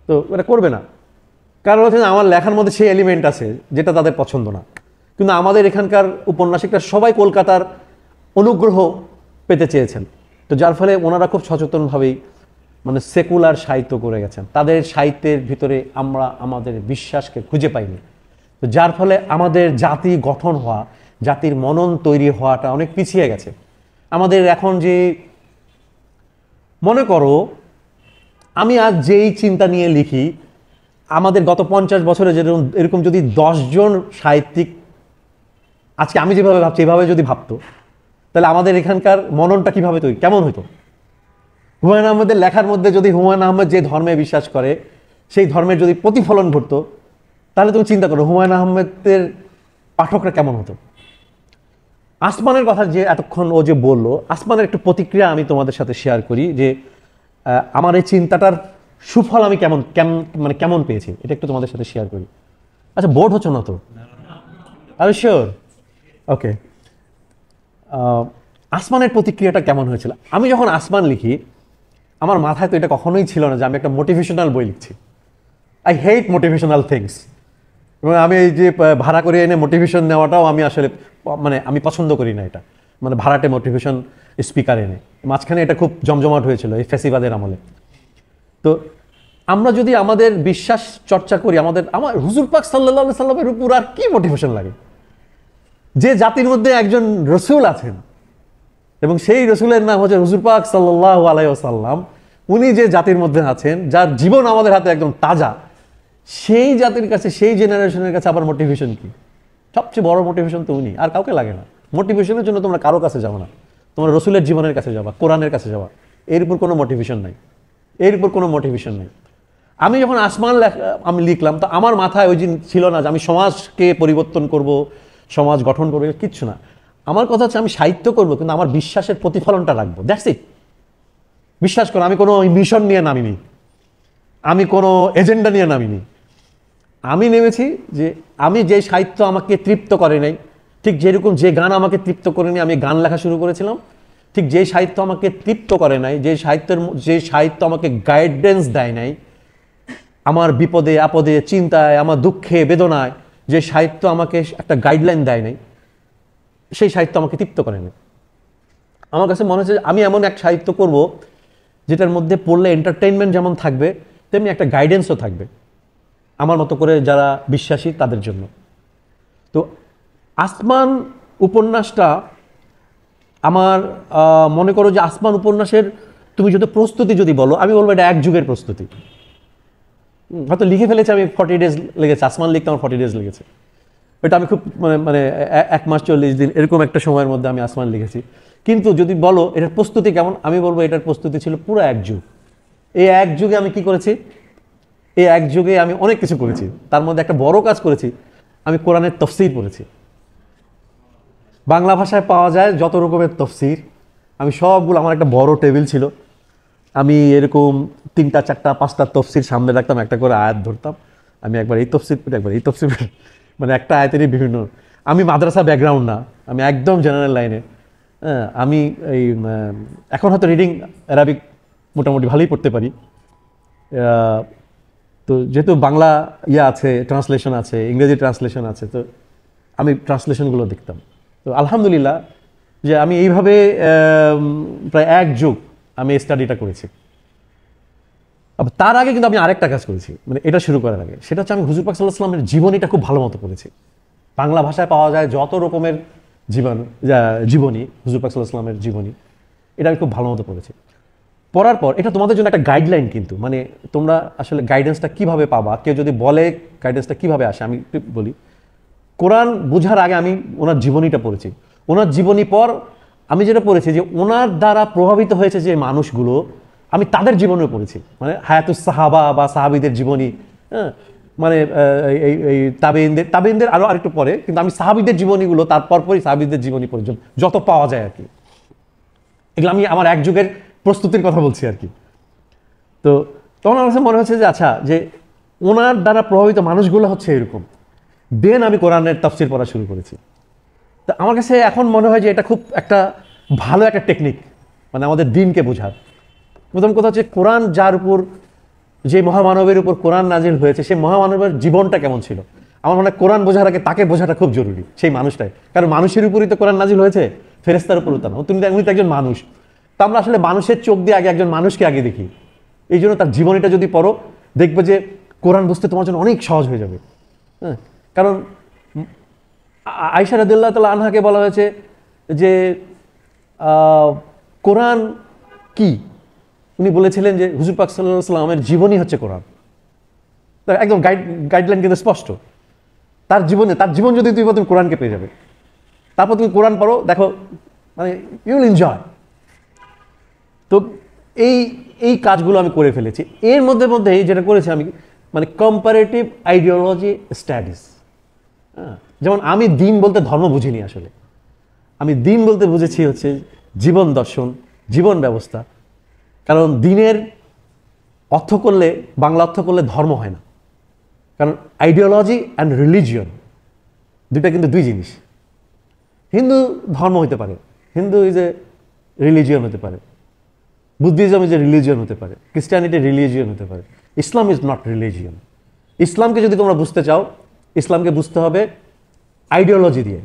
তো এটা করবে না, কারণ হচ্ছে আমার লেখার মধ্যে সেই এলিমেন্ট আছে যেটা তাদের পছন্দ না। কিন্তু আমাদের এখানকার উপন্যাসিকরা সবাই কলকাতার অনুগ্রহ পেতে চেয়েছেন, তো যার ফলে ওনারা খুব সচেতনভাবেই মানে সেকুলার সাহিত্য করে গেছেন। তাদের সাহিত্যের ভিতরে আমরা আমাদের বিশ্বাসকে খুঁজে পাইনি, তো যার ফলে আমাদের জাতি গঠন হওয়া, জাতির মনন তৈরি হওয়াটা অনেক পিছিয়ে গেছে। আমাদের এখন যে মনে করো আমি আজ যেই চিন্তা নিয়ে লিখি, আমাদের গত 50 বছরে যেরকম এরকম যদি 10 জন সাহিত্যিক আজকে আমি যেভাবে ভাবছি এভাবে যদি ভাবতো, তাহলে আমাদের এখানকার মননটা কিভাবে তৈরি কেমন হতো। হুমায়ুন আহমেদের লেখার মধ্যে যদি হুমায়ুন আহমেদ যে ধর্মে বিশ্বাস করে সেই ধর্মের যদি প্রতিফলন ঘটতো, তাহলে তুমি চিন্তা করো হুমায়ুন আহমেদের পাঠকরা কেমন হতো। আসমানের কথা যে এতক্ষণ ও যে বললো, আসমানের একটু প্রতিক্রিয়া আমি তোমাদের সাথে শেয়ার করি, যে আমার এই চিন্তাটার সুফল আমি কেমন পেয়েছি, এটা একটু তোমাদের সাথে শেয়ার করি। আচ্ছা, বোর্ড হচ্ছে না তো? আর শিওর? ওকে। আসমানের প্রতিক্রিয়াটা কেমন হয়েছিল? আমি যখন আসমান লিখি, আমার মাথায় তো এটা কখনোই ছিল না যে আমি একটা মোটিভেশনাল বই লিখছি। আই হেট মোটিভেশনাল থিংস, এবং আমি এই যে ভাড়া করে এনে মোটিভেশন নেওয়াটাও আমি আসলে মানে আমি পছন্দ করি না এটা, মানে ভাড়াটে মোটিভেশন স্পিকার এনে। মাঝখানে এটা খুব জমজমাট হয়েছিল এই ফ্যাসিবাদের আমলে। তো আমরা যদি আমাদের বিশ্বাস চর্চা করি, আমার হুজুর পাক সাল্লাল্লাহু আলাইহি সাল্লামের উপর আর কি মোটিভেশন লাগে? যে জাতির মধ্যে একজন রসুল আছেন এবং সেই রসুলের নাম হচ্ছে হুজুর পাক সাল্লাল্লাহু আলাইহি ওয়াসাল্লাম, উনি যে জাতির মধ্যে আছেন, যার জীবন আমাদের হাতে একদম তাজা, সেই জাতির কাছে, সেই জেনারেশনের কাছে আবার মোটিভেশন কি? সবচেয়ে বড় মোটিভেশন তো উনি, আর কাউকে লাগে না। মোটিভেশনের জন্য তোমরা কারো কাছে যাবো না, তোমরা রসুলের জীবনের কাছে যাবা, কোরআনের কাছে যাবা, এর উপর কোনো মোটিভেশন নাই, এর উপর কোনো মোটিভেশন নেই। আমি যখন আসমান আমি লিখলাম, তো আমার মাথায় ওই দিন ছিল না যে আমি সমাজকে পরিবর্তন করব, সমাজ গঠন করবো, কিচ্ছু না। আমার কথা হচ্ছে আমি সাহিত্য করবো, কিন্তু আমার বিশ্বাসের প্রতিফলনটা রাখবো, দ্যাটস ইট। বিশ্বাস করো, আমি কোনো মিশন নিয়ে নামিনি, আমি কোনো এজেন্ডা নিয়ে নামিনি। আমি নেমেছি যে আমি যে সাহিত্য আমাকে তৃপ্ত করে নাই, ঠিক যেরকম যে গান আমাকে তৃপ্ত করেনি আমি গান লেখা শুরু করেছিলাম, ঠিক যে সাহিত্য আমাকে তৃপ্ত করে নাই, যে সাহিত্য আমাকে গাইডেন্স দেয় নাই, আমার বিপদে আপদে চিন্তায়, আমার দুঃখে বেদনায় যে সাহিত্য আমাকে একটা গাইডলাইন দেয় নাই, সেই সাহিত্য আমাকে তৃপ্ত করে নাই। আমার কাছে মনে হচ্ছে আমি এমন এক সাহিত্য করব যেটার মধ্যে পড়লে এন্টারটেইনমেন্ট যেমন থাকবে, তেমনি একটা গাইডেন্সও থাকবে আমার মতো করে যারা বিশ্বাসী তাদের জন্য। তো আসমান উপন্যাসটা আমার মনে করো যে আসমান উপন্যাসের তুমি যদি প্রস্তুতি যদি বলো, আমি বলবো এটা এক যুগের প্রস্তুতি। হয়তো লিখে ফেলেছি আমি 40 ডেজ লেগেছে, আসমান লিখতে আমার 40 ডেজ লেগেছে। এটা আমি খুব মানে 1 মাস 40 দিন এরকম একটা সময়ের মধ্যে আমি আসমান লিখেছি। কিন্তু যদি বলো এটার প্রস্তুতি কেমন, আমি বলবো এটার প্রস্তুতি ছিল পুরো এক যুগ। এই এক যুগে আমি কি করেছি? এই এক যুগে আমি অনেক কিছু করেছি, তার মধ্যে একটা বড় কাজ করেছি আমি কোরআনের তফসির পড়েছি। বাংলা ভাষায় পাওয়া যায় যত রকমের তফসির, আমি সবগুলো, আমার একটা বড় টেবিল ছিল, আমি এরকম 3টা 4টা 5টা তফসির সামনে রাখতাম, একটা করে আয়াত ধরতাম, আমি একবার এই তফসির পড়ি, একবার এই তফসির পড়ি, মানে একটা আয়াতেরই বিভিন্ন। আমি মাদ্রাসা ব্যাকগ্রাউন্ড না, আমি একদম জেনারেল লাইনে। হ্যাঁ, আমি এই এখন হয়তো রিডিং অ্যারাবিক মোটামুটি ভালোই পড়তে পারি। তো যেহেতু বাংলা আছে, ট্রান্সলেশন আছে, ইংরেজি ট্রান্সলেশন আছে, তো আমি ট্রান্সলেশনগুলো দেখতাম। তো আলহামদুলিল্লাহ যে আমি এইভাবে প্রায় 1 যুগ আমি এই স্টাডিটা করেছি। তার আগে কিন্তু আমি আরেকটা কাজ করেছি, মানে এটা শুরু করার আগে, সেটা হচ্ছে আমি হুজুর পাক সাল্লাল্লাহু আলাইহি ওয়াসাল্লামের জীবনীটা খুব ভালো মতো পড়েছি। বাংলা ভাষায় পাওয়া যায় যত রকমের জীবনী, হুজুর পাক সাল্লাল্লাহু আলাইহি ওয়াসাল্লামের জীবনী, এটা আমি খুব ভালো মতো পড়েছি। পড়ার পর এটা তোমাদের জন্য একটা গাইডলাইন, কিন্তু মানে তোমরা আসলে গাইডেন্সটা কিভাবে পাবা, কেউ যদি বলে গাইডেন্সটা কিভাবে আসে, আমি একটু বলি। কোরআন বোঝার আগে আমি ওনার জীবনীটা পড়েছি। ওনার জীবনী পর আমি যেটা পড়েছি যে ওনার দ্বারা প্রভাবিত হয়েছে যে মানুষগুলো, আমি তাদের জীবনেও পড়েছি, মানে হায়াতুস সাহাবা বা সাহাবীদের জীবনী, হ্যাঁ, মানে এই তাবেইনদের আরও আরেকটু পরে, কিন্তু আমি সাহাবীদের জীবনীগুলো তার পরপরই সাহাবীদের জীবনী পর্যন্ত যত পাওয়া যায় আর কি, এগুলো আমি আমার 1 যুগের প্রস্তুতির কথা বলছি আর কি। তো তখন আমার কাছে মনে হচ্ছে যে আচ্ছা, যে ওনার দ্বারা প্রভাবিত মানুষগুলো হচ্ছে এরকম। দেন আমি কোরআনের তাফসির পড়া শুরু করেছি। তো আমার কাছে এখন মনে হয় যে এটা খুব একটা ভালো একটা টেকনিক, মানে আমাদের দিনকে বোঝার। প্রথম কথা হচ্ছে কোরআন, যার উপর, যে মহামানবের উপর কোরআন নাজিল হয়েছে, সেই মহামানবের জীবনটা কেমন ছিল। আমার মনে হয় কোরআন বোঝার আগে তাকে বোঝাটা খুব জরুরি, সেই মানুষটাই। কারণ মানুষের উপরই তো কোরআন নাজিল হয়েছে, ফেরেশতার উপর তা না। উনি তো একজন মানুষ। তা আমরা আসলে মানুষের চোখ দিয়ে আগে একজন মানুষকে আগে দেখি। এই জন্য তার জীবনীটা যদি পড়ো, দেখবে যে কোরআন বুঝতে তোমার জন্য অনেক সহজ হয়ে যাবে। হ্যাঁ, কারণ আয়েশা রাদিয়াল্লাহু তাআলা আনহাকে বলা হয়েছে যে কোরআন কি, উনি বলেছিলেন যে হুজুর পাক সাল্লাল্লাহু আলাইহি ওয়াসাল্লামের জীবনী হচ্ছে কোরআন। একদম গাইডলাইন কিন্তু স্পষ্ট। তার জীবন যদি তুমি কোরআনকে পেয়ে যাবে, তারপর তুমি কোরআন পড়ো, দেখো মানে ইউ উইল এনজয়। তো এই কাজগুলো আমি করে ফেলেছি। এর মধ্যে যেটা করেছি আমি, মানে কম্পারেটিভ আইডিওলজি স্টাডিজ। হ্যাঁ, যেমন আমি দিন বলতে ধর্ম বুঝিনি আসলে, আমি দিন বলতে বুঝেছি হচ্ছে জীবন দর্শন, জীবন ব্যবস্থা। কারণ দিনের অর্থ করলে, বাংলা অর্থ করলে ধর্ম হয় না। কারণ আইডিওলজি অ্যান্ড রিলিজিয়ন দুইটা কিন্তু 2 জিনিস। হিন্দু ধর্ম হতে পারে, হিন্দু ইজ এ রিলিজিয়ন হতে পারে, বুদ্ধিজম ইজ এ রিলিজিয়ন হতে পারে, খ্রিস্টানিটি রিলিজিয়ন হতে পারে। ইসলাম ইজ নট রিলিজিয়ন। ইসলামকে যদি তোমরা বুঝতে চাও, ইসলামকে বুঝতে হবে আইডিওলজি দিয়ে।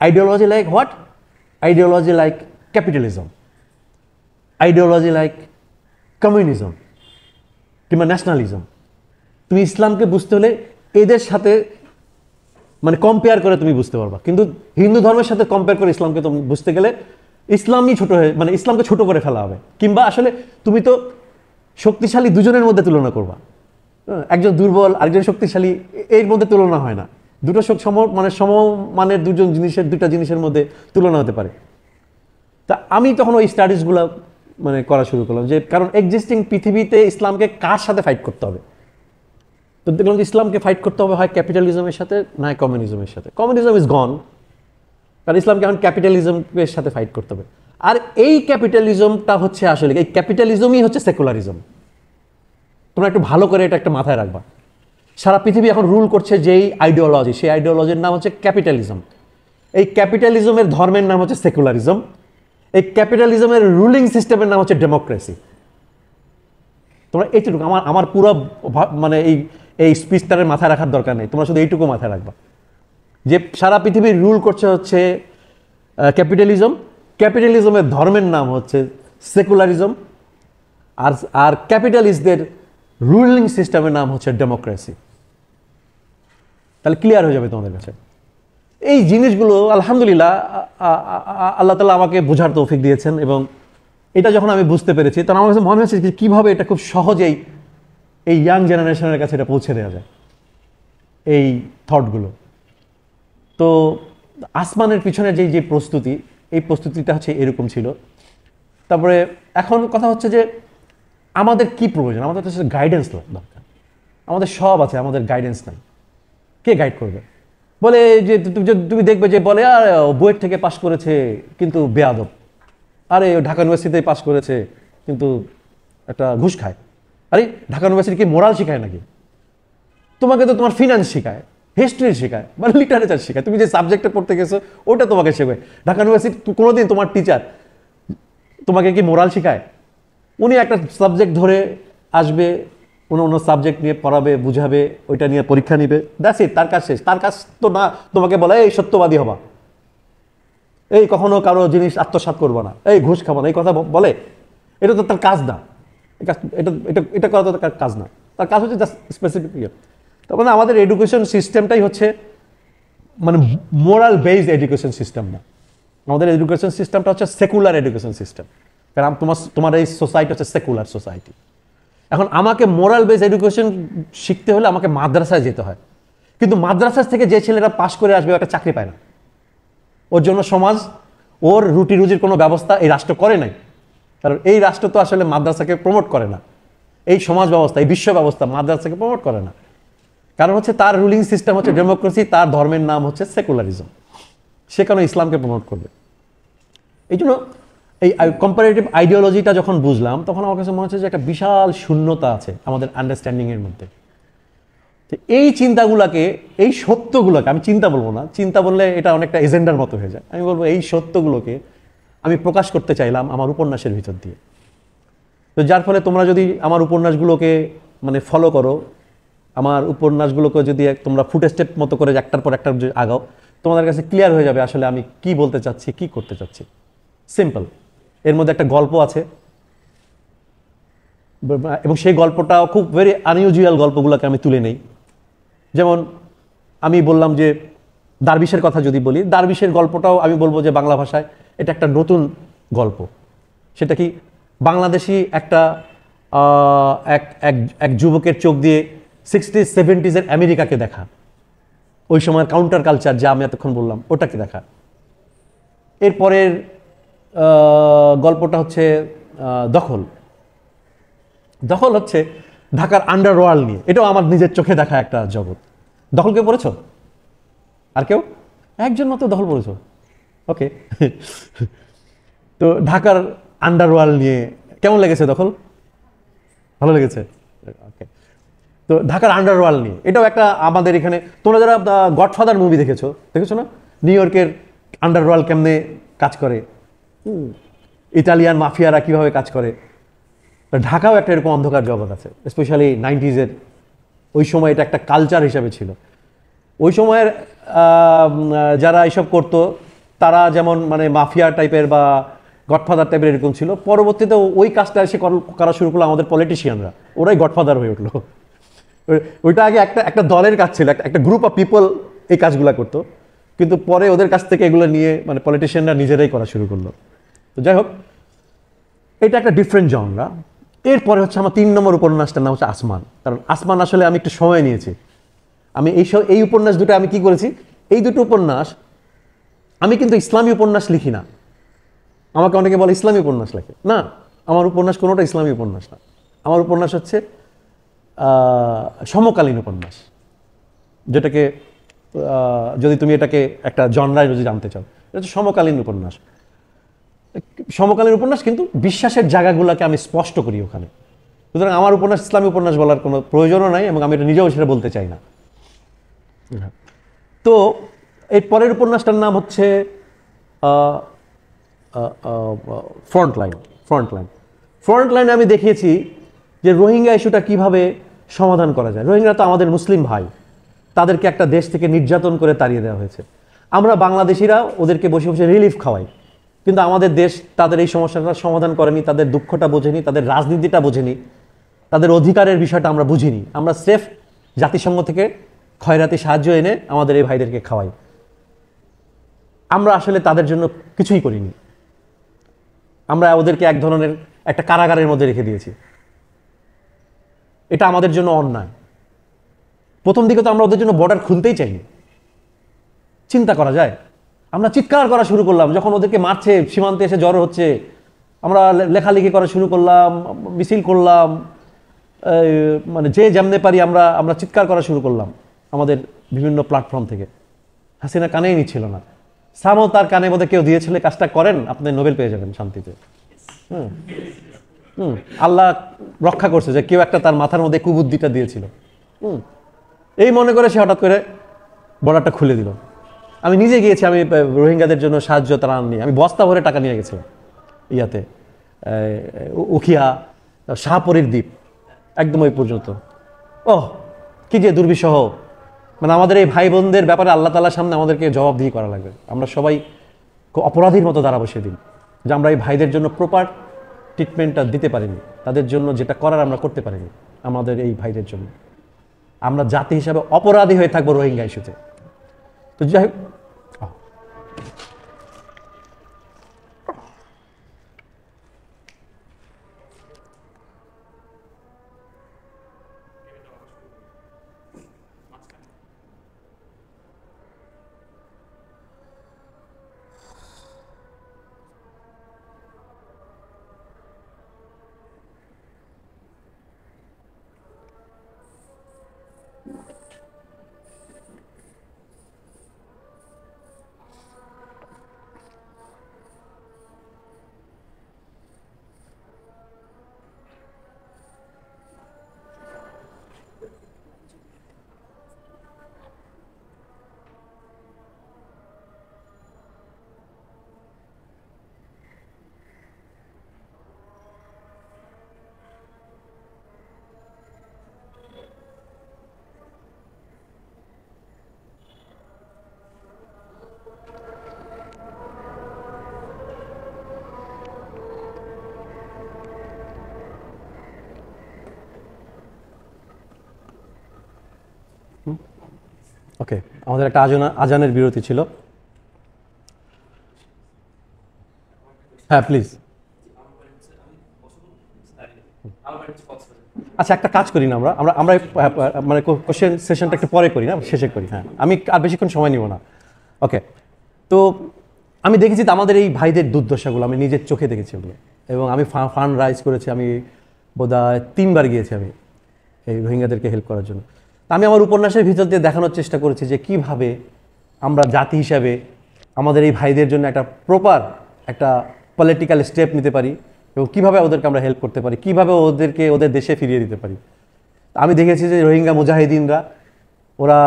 Ideology like what? Ideology like capitalism, ideology like communism কিংবা ন্যাশনালিজম। তুমি ইসলামকে বুঝতে হলে এদের সাথে মানে কম্পেয়ার করে তুমি বুঝতে পারবা। কিন্তু হিন্দু ধর্মের সাথে কম্পেয়ার করে ইসলামকে তুমি বুঝতে গেলে ইসলামই ছোট হয়ে, মানে ইসলামকে ছোট করে ফেলা হবে। কিংবা আসলে তুমি তো শক্তিশালী দুজনের মধ্যে তুলনা করবা, একজন দুর্বল আরেকজন শক্তিশালী, এর মধ্যে তুলনা হয় না। দুটো সমমানের দুটা জিনিসের মধ্যে তুলনা হতে পারে। তা আমি তখন ওই স্টাডিজগুলো মানে করা শুরু করলাম, যে কারণ এক্সিস্টিং পৃথিবীতে ইসলামকে কার সাথে ফাইট করতে হবে। তো দেখলাম যে ইসলামকে ফাইট করতে হবে হয় ক্যাপিটালিজমের সাথে, না কমিউনিজমের সাথে। কমিউনিজম ইজ গন, কারণ ইসলামকে এখন ক্যাপিটালিজমের সাথে ফাইট করতে হবে। আর এই ক্যাপিটালিজমটা হচ্ছে আসলে, এই ক্যাপিটালিজমই হচ্ছে সেকুলারিজম। তোমরা একটু ভালো করে এটা একটা মাথায় রাখবা। সারা পৃথিবী এখন রুল করছে যেই আইডিওলজি, সেই আইডিওলজির নাম হচ্ছে ক্যাপিটালিজম। এই ক্যাপিটালিজমের ধর্মের নাম হচ্ছে সেকুলারিজম। এই ক্যাপিটালিজমের রুলিং সিস্টেমের নাম হচ্ছে ডেমোক্রেসি। তোমরা এইটুকু আমার পুরো মানে এই স্পিচটার মাথায় রাখার দরকার নেই, তোমরা শুধু এইটুকু মাথায় রাখবা যে সারা পৃথিবীর রুল করছে হচ্ছে ক্যাপিটালিজম, ক্যাপিটালিজমের ধর্মের নাম হচ্ছে সেকুলারিজম, আর ক্যাপিটালিস্টদের রুলিং সিস্টেমের নাম হচ্ছে ডেমোক্রেসি। তাহলে ক্লিয়ার হয়ে যাবে তোমাদের কাছে। এই জিনিসগুলো আলহামদুলিল্লাহ আল্লাহ তাআলা আমাকে বোঝার তৌফিক দিয়েছেন, এবং এটা যখন আমি বুঝতে পেরেছি তখন আমার কাছে মনে হচ্ছে যে কীভাবে এটা খুব সহজেই এই ইয়াং জেনারেশনের কাছে এটা পৌঁছে দেওয়া যায়, এই থটগুলো। তো আসমানের পিছনে যে প্রস্তুতি, এই প্রস্তুতিটা হচ্ছে এরকম ছিল। তারপরে এখন কথা হচ্ছে যে আমাদের কি প্রয়োজন, আমাদের তো গাইডেন্স দরকার। আমাদের সব আছে, আমাদের গাইডেন্স নাই, কে গাইড করবে? বলে যে তুমি দেখবে যে বলে আর বুয়েট থেকে পাশ করেছে কিন্তু বেয়াদব, আরে ঢাকা ইউনিভার্সিটিতে পাশ করেছে কিন্তু একটা ঘুষ খায়। আরে ঢাকা ইউনিভার্সিটি কি মোরাল শেখায় নাকি? তোমাকে তো তোমার ফিনান্স শেখায়, হিস্ট্রি শেখায় বা লিটারেচার শেখায়, তুমি যে সাবজেক্টে পড়তে গেছো ওটা তোমাকে শেখায়। ঢাকা ইউনিভার্সিটি কোনোদিন তোমার টিচার তোমাকে কি মোরাল শেখায়? উনি একটা সাবজেক্ট ধরে আসবে, অন্য সাবজেক্ট নিয়ে পড়াবে, বুঝাবে, ওইটা নিয়ে পরীক্ষা নিবে, দ্যাটস ইট, তার কাজ শেষ। তার কাজ তো না তোমাকে বলে এই সত্যবাদী হবা, এই কখনো কারো জিনিস আত্মসাৎ করবো না, এই ঘুষ খাবো না, এই কথা বলে। এটা তো তার কাজ না, এটা এটা এটা করা তো তার কাজ না। তার কাজ হচ্ছে জাস্ট স্পেসিফিক ইয়ে। তার মানে আমাদের এডুকেশন সিস্টেমটাই হচ্ছে মানে মোরাল বেসড এডুকেশন সিস্টেম না, আমাদের এডুকেশন সিস্টেমটা হচ্ছে সেকুলার এডুকেশন সিস্টেম। কারণ তোমার এই সোসাইটি হচ্ছে সেকুলার সোসাইটি। এখন আমাকে মোরাল বেসড এডুকেশন শিখতে হলে আমাকে মাদ্রাসায় যেতে হয়, কিন্তু মাদ্রাসা থেকে যে ছেলেরা পাশ করে আসবে একটা চাকরি পায় না। ওর জন্য সমাজ ওর রুটি রুজির কোনো ব্যবস্থা এই রাষ্ট্র করে নাই, কারণ এই রাষ্ট্র তো আসলে মাদ্রাসাকে প্রমোট করে না। এই সমাজ ব্যবস্থা, এই বিশ্ব ব্যবস্থা মাদ্রাসাকে প্রমোট করে না, কারণ হচ্ছে তার রুলিং সিস্টেম হচ্ছে ডেমোক্রেসি, তার ধর্মের নাম হচ্ছে সেকুলারিজম, সে কেন ইসলামকে প্রমোট করবে? এই জন্য এই কম্পারেটিভ আইডিওলজিটা যখন বুঝলাম তখন আমার কাছে মনে হচ্ছে যে একটা বিশাল শূন্যতা আছে আমাদের আন্ডারস্ট্যান্ডিংয়ের মধ্যে। এই চিন্তাগুলোকে, এই সত্যগুলোকে, আমি চিন্তা বলবো না, চিন্তা বললে এটা অনেকটা এজেন্ডার মতো হয়ে যায়, আমি বলবো এই সত্যগুলোকে আমি প্রকাশ করতে চাইলাম আমার উপন্যাসের ভিতর দিয়ে। তো যার ফলে তোমরা যদি আমার উপন্যাসগুলোকে মানে ফলো করো, আমার উপন্যাসগুলোকে যদি তোমরা ফুট স্টেপ মতো করে একটার পর একটা আগাও, তোমাদের কাছে ক্লিয়ার হয়ে যাবে আসলে আমি কি বলতে চাচ্ছি, কি করতে চাচ্ছি। সিম্পল। এর মধ্যে একটা গল্প আছে এবং সেই গল্পটাও খুব ভেরি আনইউজুয়াল গল্পগুলোকে আমি তুলে নেই। যেমন আমি বললাম যে দারবিশের কথা যদি বলি, দারবিশের গল্পটাও আমি বলবো যে বাংলা ভাষায় এটা একটা নতুন গল্প। সেটা কি, বাংলাদেশি একটা এক যুবকের চোখ দিয়ে 60s 70s আমেরিকাকে দেখা, ওই সময়ের কাউন্টার কালচার যা আমি এতক্ষণ বললাম ওটাকে দেখা। এরপরের গল্পটা হচ্ছে দখল। দখল হচ্ছে ঢাকার আন্ডারওয়ার্ল্ড নিয়ে, এটাও আমার নিজের চোখে দেখা একটা জগৎ। দখল কেউ পড়েছ? আর কেউ? একজন মতো দখল পড়েছ, ওকে। তো ঢাকার আন্ডারওয়ার্ল্ড নিয়ে কেমন লেগেছে দখল? ভালো লেগেছে, ওকে। তো ঢাকার আন্ডারওয়ার্ল্ড নিয়ে এটাও একটা আমাদের এখানে, তোমরা যারা গডফাদার মুভি দেখেছো না, নিউ ইয়র্কের আন্ডারওয়ার্ল্ড কেমনে কাজ করে, ইতালিয়ান মাফিয়ারা কিভাবে কাজ করে, ঢাকাও একটা এরকম অন্ধকার জগৎ আছে, স্পেশালি 90s। ওই সময় এটা একটা কালচার হিসাবে ছিল। ওই সময়ের যারা এইসব করতো তারা যেমন মানে মাফিয়া টাইপের বা গডফাদার টাইপের এরকম ছিল। পরবর্তীতে ওই কাজটা এসে করা শুরু করলো আমাদের পলিটিশিয়ানরা, ওরাই গডফাদার হয়ে উঠলো। ওইটা আগে একটা দলের কাজ ছিল, একটা গ্রুপ অফ পিপল এই কাজগুলো করতো, কিন্তু পরে ওদের কাছ থেকে এগুলো নিয়ে মানে পলিটিশিয়ানরা নিজেরাই করা শুরু করলো। তো যাই হোক, এটা একটা ডিফারেন্ট জনরা। এরপরে হচ্ছে আমার 3 নম্বর উপন্যাসটার নাম হচ্ছে আসমান। কারণ আসমান আসলে আমি একটু সময় নিয়েছি। আমি এই উপন্যাস দুটো আমি কি করেছি, এই দুটো উপন্যাস আমি কিন্তু ইসলামী উপন্যাস লিখি না। আমাকে অনেকে বলে ইসলামী উপন্যাস লেখে, না, আমার উপন্যাস কোনোটা ইসলামী উপন্যাস না। আমার উপন্যাস হচ্ছে সমকালীন উপন্যাস, যেটাকে যদি তুমি এটাকে একটা জনরায় যদি জানতে চাও, এটা হচ্ছে সমকালীন উপন্যাস। সমকালীন উপন্যাস কিন্তু বিশ্বাসের জায়গাগুলোকে আমি স্পষ্ট করি ওখানে। সুতরাং আমার উপন্যাস ইসলামী উপন্যাস বলার কোনো প্রয়োজনও নাই এবং আমি এটা নিজেও সেটা বলতে চাই না। তো এর পরের উপন্যাসটার নাম হচ্ছে ফ্রন্টলাইন। ফ্রন্টলাইনে আমি দেখিয়েছি যে রোহিঙ্গা ইস্যুটা কিভাবে সমাধান করা যায়। রোহিঙ্গা তো আমাদের মুসলিম ভাই, তাদেরকে একটা দেশ থেকে নির্যাতন করে তাড়িয়ে দেওয়া হয়েছে। আমরা বাংলাদেশিরা ওদেরকে বসে বসে রিলিফ খাওয়াই, কিন্তু আমাদের দেশ তাদের এই সমস্যাটা সমাধান করেনি, তাদের দুঃখটা বোঝেনি, তাদের রাজনীতিটা বোঝেনি, তাদের অধিকারের বিষয়টা আমরা বুঝিনি। আমরা স্রেফ জাতিসংঘ থেকে খয়রাতি সাহায্য এনে আমাদের এই ভাইদেরকে খাওয়াই। আমরা আসলে তাদের জন্য কিছুই করিনি। আমরা ওদেরকে এক ধরনের একটা কারাগারের মধ্যে রেখে দিয়েছি। এটা আমাদের জন্য অন্যায়। প্রথম দিকে তো আমরা ওদের জন্য বর্ডার খুলতেই চাইনি। চিন্তা করা যায়, আমরা চিৎকার করা শুরু করলাম যখন ওদেরকে মারছে, সীমান্তে এসে জড়ো হচ্ছে, আমরা লেখালেখি করা শুরু করলাম, মিছিল করলাম, মানে যে যেমনে পারি আমরা চিৎকার করা শুরু করলাম আমাদের বিভিন্ন প্ল্যাটফর্ম থেকে। হাসিনা কানেই নিচ্ছিল না, সামও তার কানে বোধহয় কেউ দিয়েছিল, কাজটা করেন আপনি নোবেল পেয়ে যাবেন শান্তিতে। হুম হুম আল্লাহ রক্ষা করছে যে কেউ একটা তার মাথার মধ্যে কুবুদ্ধিটা দিয়েছিল। এই মনে করে সে হঠাৎ করে বর্ডারটা খুলে দিল। আমি নিজে গিয়েছি, আমি রোহিঙ্গাদের জন্য সাহায্য ত্রাণ নিয়ে আমি বস্তা ভরে টাকা নিয়ে গেছিলাম ইয়াতে, উখিয়া, শাহপরীর দ্বীপ, একদম ওই পর্যন্ত। ওহ কি যে দুর্বিষহ, মানে আমাদের এই ভাই বোনদের ব্যাপারে আল্লাহ তাআলার সামনে আমাদেরকে জবাবদিহি করা লাগবে। আমরা সবাই অপরাধীর মতো দাঁড়াবো সেদিন, যে আমরা এই ভাইদের জন্য প্রপার ট্রিটমেন্টটা দিতে পারিনি, তাদের জন্য যেটা করার আমরা করতে পারিনি আমাদের এই ভাইদের জন্য। আমরা জাতি হিসাবে অপরাধী হয়ে থাকবো রোহিঙ্গা ইস্যুতে। তো যাই হোক, ওকে, আমাদের একটা আজানের বিরতি ছিল। হ্যাঁ প্লিজ। আচ্ছা একটা কাজ করি না, আমরা আমরা আমরা মানে কোশ্চেন সেশনটা একটু পরে করি না, শেষে করি। হ্যাঁ আমি আর বেশিক্ষণ সময় নিব না। ওকে, তো আমি দেখেছি তো আমাদের এই ভাইদের দুর্দশাগুলো আমি নিজের চোখে দেখেছি ওগুলো, এবং আমি ফান্ড রাইজ করেছি। আমি বোধহয় 3 বার গিয়েছি আমি এই রোহিঙ্গাদেরকে হেল্প করার জন্য। আমি আমার উপন্যাসের ভিতর দিয়ে দেখানোর চেষ্টা করেছি যে কিভাবে আমরা জাতি হিসাবে আমাদের এই ভাইদের জন্য একটা প্রপার একটা পলিটিক্যাল স্টেপ নিতে পারি, এবং কীভাবে ওদেরকে আমরা হেল্প করতে পারি, কীভাবে ওদেরকে ওদের দেশে ফিরিয়ে দিতে পারি। আমি দেখেছি যে রোহিঙ্গা মুজাহিদিনরা ওরা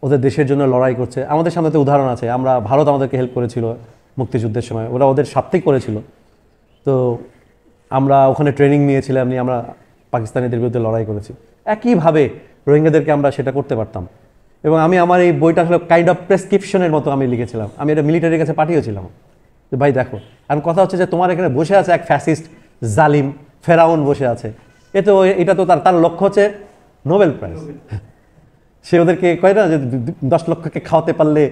ওদের দেশের জন্য লড়াই করছে। আমাদের সামনে তো উদাহরণ আছে, আমরা ভারত আমাদেরকে হেল্প করেছিল মুক্তিযুদ্ধের সময়, ওরা ওদের স্বার্থেই করেছিল। তো আমরা ওখানে ট্রেনিং নিয়েছিলাম, নিয়ে আমরা পাকিস্তানিদের বিরুদ্ধে লড়াই করেছি। একইভাবে রোহিঙ্গাদেরকে আমরা সেটা করতে পারতাম। এবং আমি আমার এই বইটা আসলে কাইন্ড অফ প্রেসক্রিপশনের মতো আমি লিখেছিলাম, আমি এটা মিলিটারির কাছে পাঠিয়েছিলাম যে ভাই দেখো। আর কথা হচ্ছে যে তোমার এখানে বসে আছে এক ফ্যাসিস্ট জালিম ফেরাউন বসে আছে, এটা তো তার লক্ষ্য হচ্ছে নোবেল প্রাইজ। সে ওদেরকে কয় না যে 10 লক্ষকে খাওয়াতে পারলে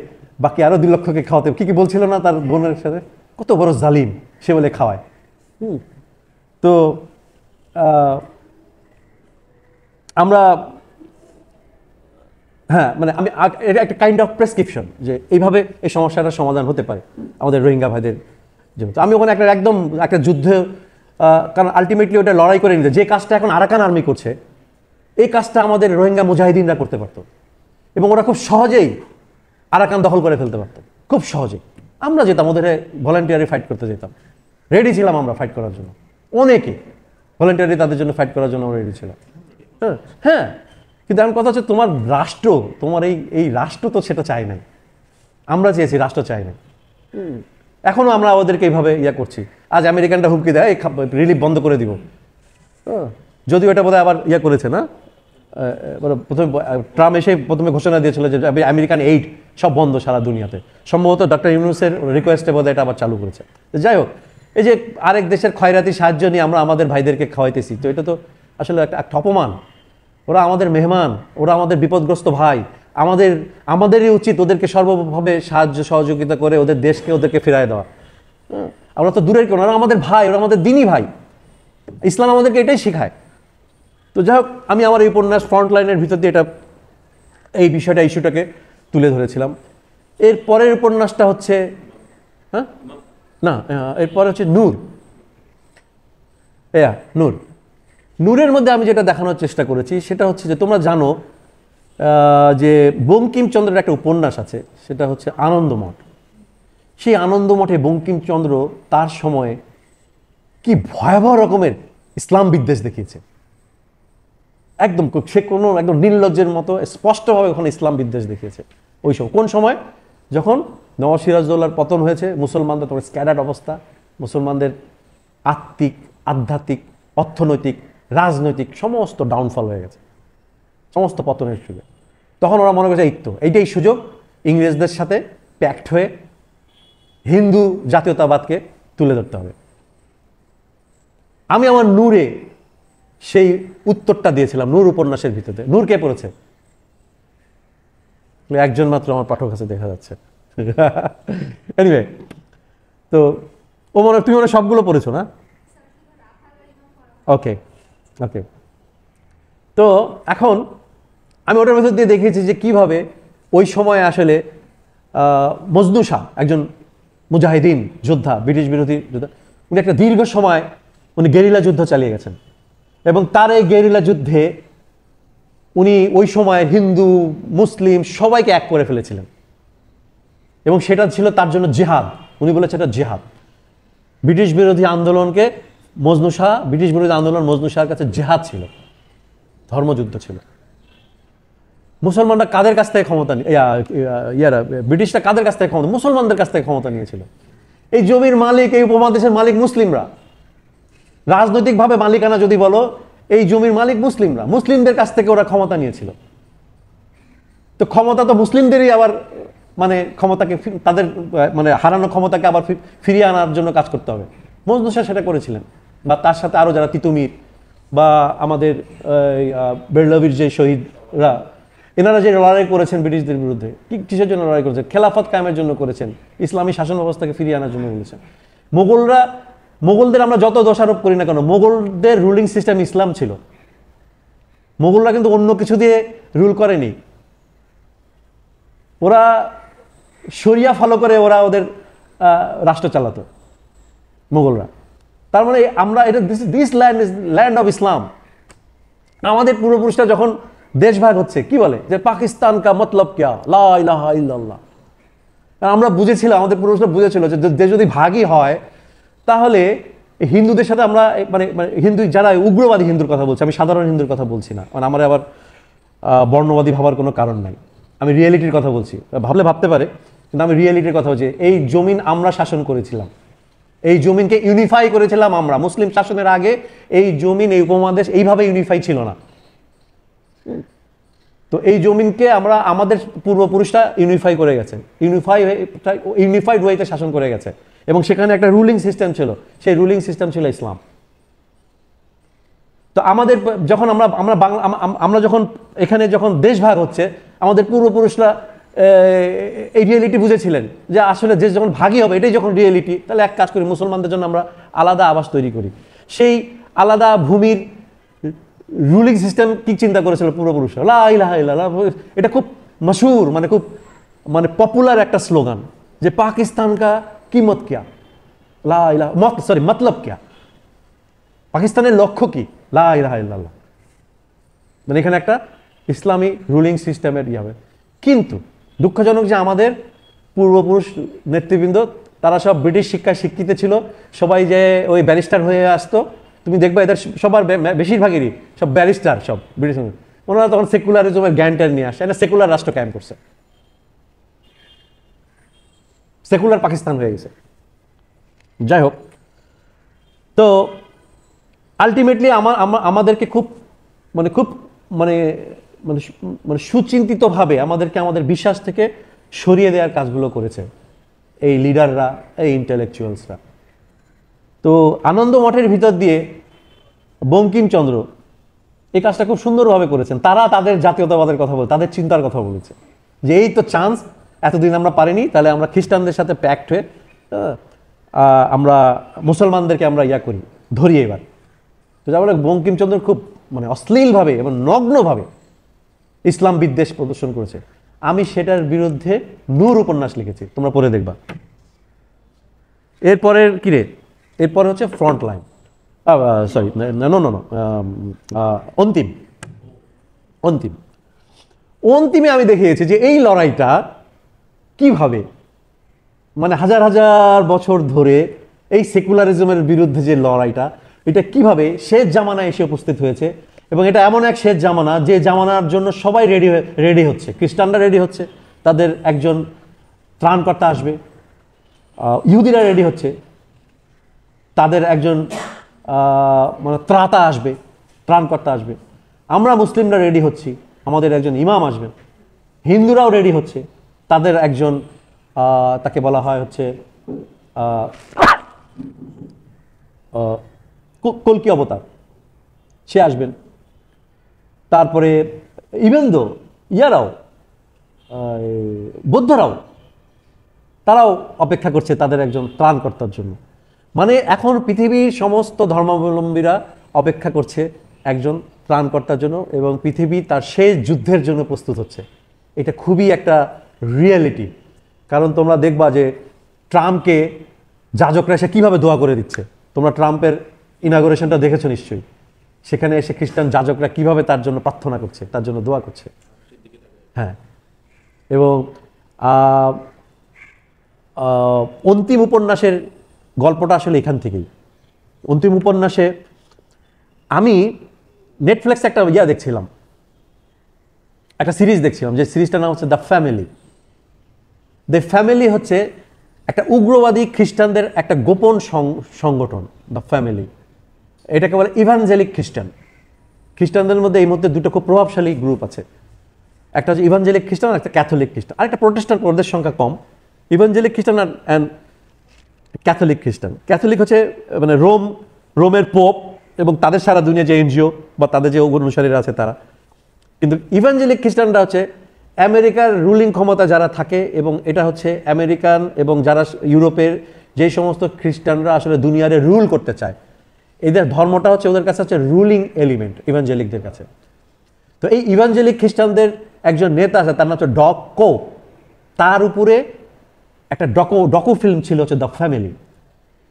বাকি আরো 2 লক্ষকে খাওয়াতে, কি বলছিল না তার বোনের সাথে, কত বড় জালিম সে বলে খাওয়ায়। তো আমরা হ্যাঁ মানে আমি এটা একটা কাইন্ড অফ প্রেসক্রিপশন যে এইভাবে এই সমস্যাটার সমাধান হতে পারে আমাদের রোহিঙ্গা ভাইদের জন্য। তো আমি ওখানে একদম একটা যুদ্ধ, কারণ আলটিমেটলি ওটা লড়াই করে নিতে, যে কাজটা এখন আরাকান আর্মি করছে এই কাজটা আমাদের রোহিঙ্গা মুজাহিদিনরা করতে পারত, এবং ওরা খুব সহজেই আরাকান দখল করে ফেলতে পারত, খুব সহজেই। আমরা যেতাম ওদের ভলান্টিয়ারি ফাইট করতে যেতাম, রেডি ছিলাম আমরা ফাইট করার জন্য, অনেকে ভলান্টিয়ারি তাদের জন্য ফাইট করার জন্য রেডি ছিলাম। হ্যাঁ কিন্তু এখন কথা হচ্ছে তোমার রাষ্ট্র, তোমার এই রাষ্ট্র তো সেটা চাই নাই, আমরা চেয়েছি, রাষ্ট্র চাই নাই। এখনো আমরা ওদেরকে এইভাবে করছি। আজ আমেরিকানটা হুমকি দেয় রিলিফ বন্ধ করে দিব, যদিও এটা বোধহয় আবার করেছে না, প্রথমে ট্রাম্প এসে প্রথমে ঘোষণা দিয়েছিল যে আমেরিকান এইড সব বন্ধ সারা দুনিয়াতে, সম্ভবত ডক্টর ইউনূসের রিকোয়েস্টে বোধহয় এটা আবার চালু করেছে। যাই হোক, এই যে আরেক দেশের খয়রাতি সাহায্য নিয়ে আমরা আমাদের ভাইদেরকে খাওয়াইতেছি, তো এটা তো আসলে একটা অপমান। ওরা আমাদের মেহমান, ওরা আমাদের বিপদগ্রস্ত ভাই, আমাদেরই উচিত ওদেরকে সর্বভাবে সাহায্য সহযোগিতা করে ওদের দেশকে ওদেরকে ফেরায় দেওয়া। আমরা তো দূরের কেউ, ওরা আমাদের ভাই, ওরা আমাদের দিনই ভাই, ইসলাম আমাদেরকে এটাই শেখায়। তো যাই হোক, আমি আমার এই উপন্যাস ফ্রন্টলাইনের ভিতর দিয়ে এই বিষয়টা, ইস্যুটাকে তুলে ধরেছিলাম। এর পরের উপন্যাসটা হচ্ছে এরপরে হচ্ছে নূর। নূরের মধ্যে আমি যেটা দেখানোর চেষ্টা করেছি সেটা হচ্ছে যে তোমরা জানো যে বঙ্কিমচন্দ্রের একটা উপন্যাস আছে, সেটা হচ্ছে আনন্দমঠ। সেই আনন্দমঠে বঙ্কিমচন্দ্র তার সময়ে কি ভয়াবহ রকমের ইসলাম বিদ্বেষ দেখিয়েছে। একদম সে কোনো একদম নির্লজ্জের মতো স্পষ্টভাবে ওখানে ইসলাম বিদ্বেষ দেখিয়েছে। ওই সময় কোন সময়? যখন নওয়াজ সিরাজদৌল্লার পতন হয়েছে, মুসলমানদের তোমার স্ক্যাডার্ড অবস্থা, মুসলমানদের আত্মিক, আধ্যাত্মিক, অর্থনৈতিক, রাজনৈতিক সমস্ত ডাউনফল হয়ে গেছে, সমস্ত পতনের সুযোগ। তখন ওরা মনে করছে এইটাই সুযোগ ইংরেজদের সাথে প্যাক্ট হয়ে হিন্দু জাতীয়তাবাদকে তুলে ধরতে হবে। আমি আমার নূরে সেই উত্তরটা দিয়েছিলাম, নূর উপন্যাসের ভিতরে। নূর কে পড়েছে? একজন মাত্র আমার পাঠক কাছে দেখা যাচ্ছে। এনিওয়ে, তো ও তুমি সবগুলো পড়েছো না? ওকে ওকে। তো এখন আমি ওটার ভেতর দিয়ে দেখেছি যে কিভাবে ওই সময় আসলে মজনু শাহ, একজন মুজাহিদিন যোদ্ধা, ব্রিটিশ বিরোধী যোদ্ধা, উনি একটা দীর্ঘ সময় উনি গেরিলা যুদ্ধ চালিয়ে গেছেন, এবং তার এই গেরিলা যুদ্ধে উনি ওই সময় হিন্দু মুসলিম সবাইকে এক করে ফেলেছিলেন, এবং সেটা ছিল তার জন্য জিহাদ। উনি বলেছেন এটা জিহাদ। ব্রিটিশ বিরোধী আন্দোলনকে মজনু শাহ, ব্রিটিশ বিরোধী আন্দোলন মজনু শাহের কাছে জিহাদ ছিল, ধর্মযুদ্ধ ছিল। মুসলমানরা কাদের কাছ থেকে ক্ষমতা ব্রিটিশরা কাদের কাছ থেকে ক্ষমতা? মুসলমানদের কাছ থেকে ক্ষমতা নিয়েছিল। এই জমির মালিক, এই উপমহাদেশের মালিক মুসলিমরা। রাজনৈতিকভাবে মালিকানা যদি বলো, এই জমির মালিক মুসলিমরা, মুসলিমদের কাছ থেকে ওরা ক্ষমতা নিয়েছিল। তো ক্ষমতা তো মুসলিমদেরই আবার মানে ক্ষমতাকে তাদের মানে হারানো ক্ষমতাকে আবার ফিরিয়ে আনার জন্য কাজ করতে হবে। মজনু শাহ সেটা করেছিলেন, বা তার সাথে আরো যারা তিতুমির বা আমাদের বেরলভীর যে শহীদরা, এনারা যে লড়াই করেছেন ব্রিটিশদের বিরুদ্ধে, কিসের জন্য লড়াই করেছেন? খেলাফত কায়েমের জন্য করেছেন, ইসলামী শাসন ব্যবস্থাকে ফিরিয়ে আনার জন্য বলেছেন। মোগলদের আমরা যত দোষারোপ করি না কেন, মোগলদের রুলিং সিস্টেম ইসলাম ছিল। মোগলরা কিন্তু অন্য কিছু দিয়ে রুল করেনি, ওরা শরিয়া ফলো করে ওরা ওদের রাষ্ট্র চালাতো মোগলরা। তার মানে আমরা এটা this land is land of Islam. আমাদের পূর্বপুরুষরা যখন দেশভাগ হচ্ছে কি বলে যে পাকিস্তান কা মতলব কিয়া, লা ইলাহা ইল্লাল্লাহ। আমরা বুঝেছিলাম, আমাদের পূর্বপুরুষরা বুঝেছিল যে দেশ যদি ভাগই হয় তাহলে হিন্দুদের সাথে আমরা মানে হিন্দু যারা উগ্রবাদী হিন্দুর কথা বলছি, আমি সাধারণ হিন্দুর কথা বলছি না, মানে আমার আবার বর্ণবাদী ভাবার কোনো কারণ নাই, আমি রিয়েলিটির কথা বলছি। ভাবলে ভাবতে পারে, কিন্তু আমি রিয়েলিটির কথা বলছি। এই জমিন আমরা শাসন করেছিলাম, এই জমিনকে ইউনিফাই করেছিলাম আমরা। মুসলিম শাসনের আগে এই জমিন, এই উপমহাদেশ এইভাবে ইউনিফাই ছিল না। তো এই জমিনকে আমরা, আমাদের পূর্বপুরুষরা ইউনিফাই করে গেছে, ইউনিফাইড ওয়েতে শাসন করে গেছে, এবং সেখানে একটা রুলিং সিস্টেম ছিল, সেই রুলিং সিস্টেম ছিল ইসলাম। তো আমাদের যখন আমরা যখন এখানে যখন দেশ ভাগ হচ্ছে, আমাদের পূর্বপুরুষরা এই রিয়েলিটি বুঝেছিলেন যে আসলে দেশ যখন ভাগই হবে এটাই যখন রিয়েলিটি, তাহলে এক কাজ করি, মুসলমানদের জন্য আমরা আলাদা আবাস তৈরি করি। সেই আলাদা ভূমির রুলিং সিস্টেম কি চিন্তা করেছিল পূর্বপুরুষরা? লা ইলাহা ইল্লাল্লাহ। এটা খুব মশহুর, মানে খুব মানে পপুলার একটা স্লোগান, যে পাকিস্তান কা কিমত কিয়া, লা ইলাহা মতলব কিয়া, পাকিস্তানের লক্ষ্য কি, লা ইলাহা ইল্লাল্লাহ। মানে এখানে একটা ইসলামী রুলিং সিস্টেমের ইয়ে হবে। কিন্তু দুঃখজনক যে আমাদের পূর্বপুরুষ নেতৃবৃন্দ তারা সব ব্রিটিশ শিক্ষায় শিক্ষিত ছিল, সবাই যে ওই ব্যারিস্টার হয়ে আসতো, তুমি দেখবে এদের সবার বেশিরভাগেরই সব ব্যারিস্টার, সব ব্রিটিশ। ওনারা তখন সেকুলারিজমের জ্ঞানটা নিয়ে আসে, এটা সেকুলার রাষ্ট্র কায়েম করছে, সেকুলার পাকিস্তান হয়ে গেছে। যাই হোক, তো আলটিমেটলি আমাদেরকে খুব মানে খুব মানে মানে মানে সুচিন্তিতভাবে আমাদেরকে আমাদের বিশ্বাস থেকে সরিয়ে দেওয়ার কাজগুলো করেছে এই লিডাররা, এই ইন্টেলেকচুয়ালসরা। তো আনন্দ মঠের ভিতর দিয়ে বঙ্কিমচন্দ্র এই কাজটা খুব সুন্দরভাবে করেছেন। তারা তাদের জাতীয়তাবাদের কথা বলে, তাদের চিন্তার কথা বলেছে, যে এই তো চান্স, এতদিন আমরা পারিনি, তাহলে আমরা খ্রিস্টানদের সাথে প্যাক্ট হয়ে আমরা মুসলমানদেরকে আমরা ইয়া করি, ধরি এবার। তো যা বলে বঙ্কিমচন্দ্র খুব মানে অশ্লীলভাবে এবং নগ্নভাবে ইসলাম বিদ্বেষ প্রদর্শন করেছে। আমি সেটার বিরুদ্ধে নূর উপন্যাস লিখেছি, তোমরা পড়ে দেখবা। এরপরের কিরে, এরপরে হচ্ছে ফ্রন্ট লাইন, সরি অন্তিম। অন্তিমে আমি দেখিয়েছি যে এই লড়াইটা কিভাবে মানে হাজার হাজার বছর ধরে এই সেকুলারিজমের বিরুদ্ধে যে লড়াইটা, এটা কিভাবে শেষ জামানায় এসে উপস্থিত হয়েছে। এবং এটা এমন এক শেষ জামানা যে জামানার জন্য সবাই রেডি হচ্ছে। খ্রিস্টানরা রেডি হচ্ছে, তাদের একজন ত্রাণকর্তা আসবে। ইহুদিরা রেডি হচ্ছে, তাদের একজন মানে ত্রাতা আসবে, ত্রাণকর্তা আসবে। আমরা মুসলিমরা রেডি হচ্ছি, আমাদের একজন ইমাম আসবেন। হিন্দুরাও রেডি হচ্ছে, তাদের একজন তাকে বলা হয় হচ্ছে কল্কি অবতার, সে আসবেন। তারপরে ইভেন দো ইয়ারাও বৌদ্ধরাও, তারাও অপেক্ষা করছে তাদের একজন ত্রাণকর্তার জন্য। মানে এখন পৃথিবীর সমস্ত ধর্মাবলম্বীরা অপেক্ষা করছে একজন ত্রাণকর্তার জন্য, এবং পৃথিবী তার শেষ যুদ্ধের জন্য প্রস্তুত হচ্ছে। এটা খুবই একটা রিয়েলিটি। কারণ তোমরা দেখবা যে ট্রাম্পকে যাজকরা এসে কীভাবে দোয়া করে দিচ্ছে। তোমরা ট্রাম্পের ইনাগোরেশনটা দেখেছো নিশ্চয়ই। সেখানে এসে খ্রিস্টান যাজকরা কিভাবে তার জন্য প্রার্থনা করছে, তার জন্য দোয়া করছে। হ্যাঁ, এবং অন্তিম উপন্যাসের গল্পটা আসলে এখান থেকেই। অন্তিম উপন্যাসে আমি নেটফ্লিক্সে একটা দেখছিলাম, একটা সিরিজ দেখছিলাম, যে সিরিজটার নাম হচ্ছে দ্য ফ্যামিলি। দ্য ফ্যামিলি হচ্ছে একটা উগ্রবাদী খ্রিস্টানদের একটা গোপন সংগঠন, দ্য ফ্যামিলি। এটাকে বলে ইভানজেলিক খ্রিস্টান। খ্রিস্টানদের মধ্যে এই মুহূর্তে দুটো খুব প্রভাবশালী গ্রুপ আছে, একটা হচ্ছে ইভানজেলিক খ্রিস্টান, একটা ক্যাথলিক খ্রিস্টান, আর একটা প্রোটেস্ট্যান্ট, ওদের সংখ্যা কম। ইভানজেলিক খ্রিস্টান অ্যান্ড ক্যাথলিক খ্রিস্টান। ক্যাথলিক হচ্ছে মানে রোমের পোপ এবং তাদের সারা দুনিয়া যে এনজিও বা তাদের যে অনুসারীরা আছে তারা। কিন্তু ইভানজেলিক খ্রিস্টানরা হচ্ছে আমেরিকার রুলিং ক্ষমতা যারা থাকে, এবং এটা হচ্ছে আমেরিকান এবং যারা ইউরোপের যে সমস্ত খ্রিস্টানরা আসলে দুনিয়ারে রুল করতে চায়, এদের ধর্মটা হচ্ছে ওদের কাছে হচ্ছে রুলিং এলিমেন্ট ইভানজেলিকদের কাছে। তো এই ইভানজেলিক খ্রিস্টানদের একজন নেতা আছে, তার নাম হচ্ছে ডকো। তার উপরে একটা ডকু ফিল্ম ছিল হচ্ছে দ্য ফ্যামিলি।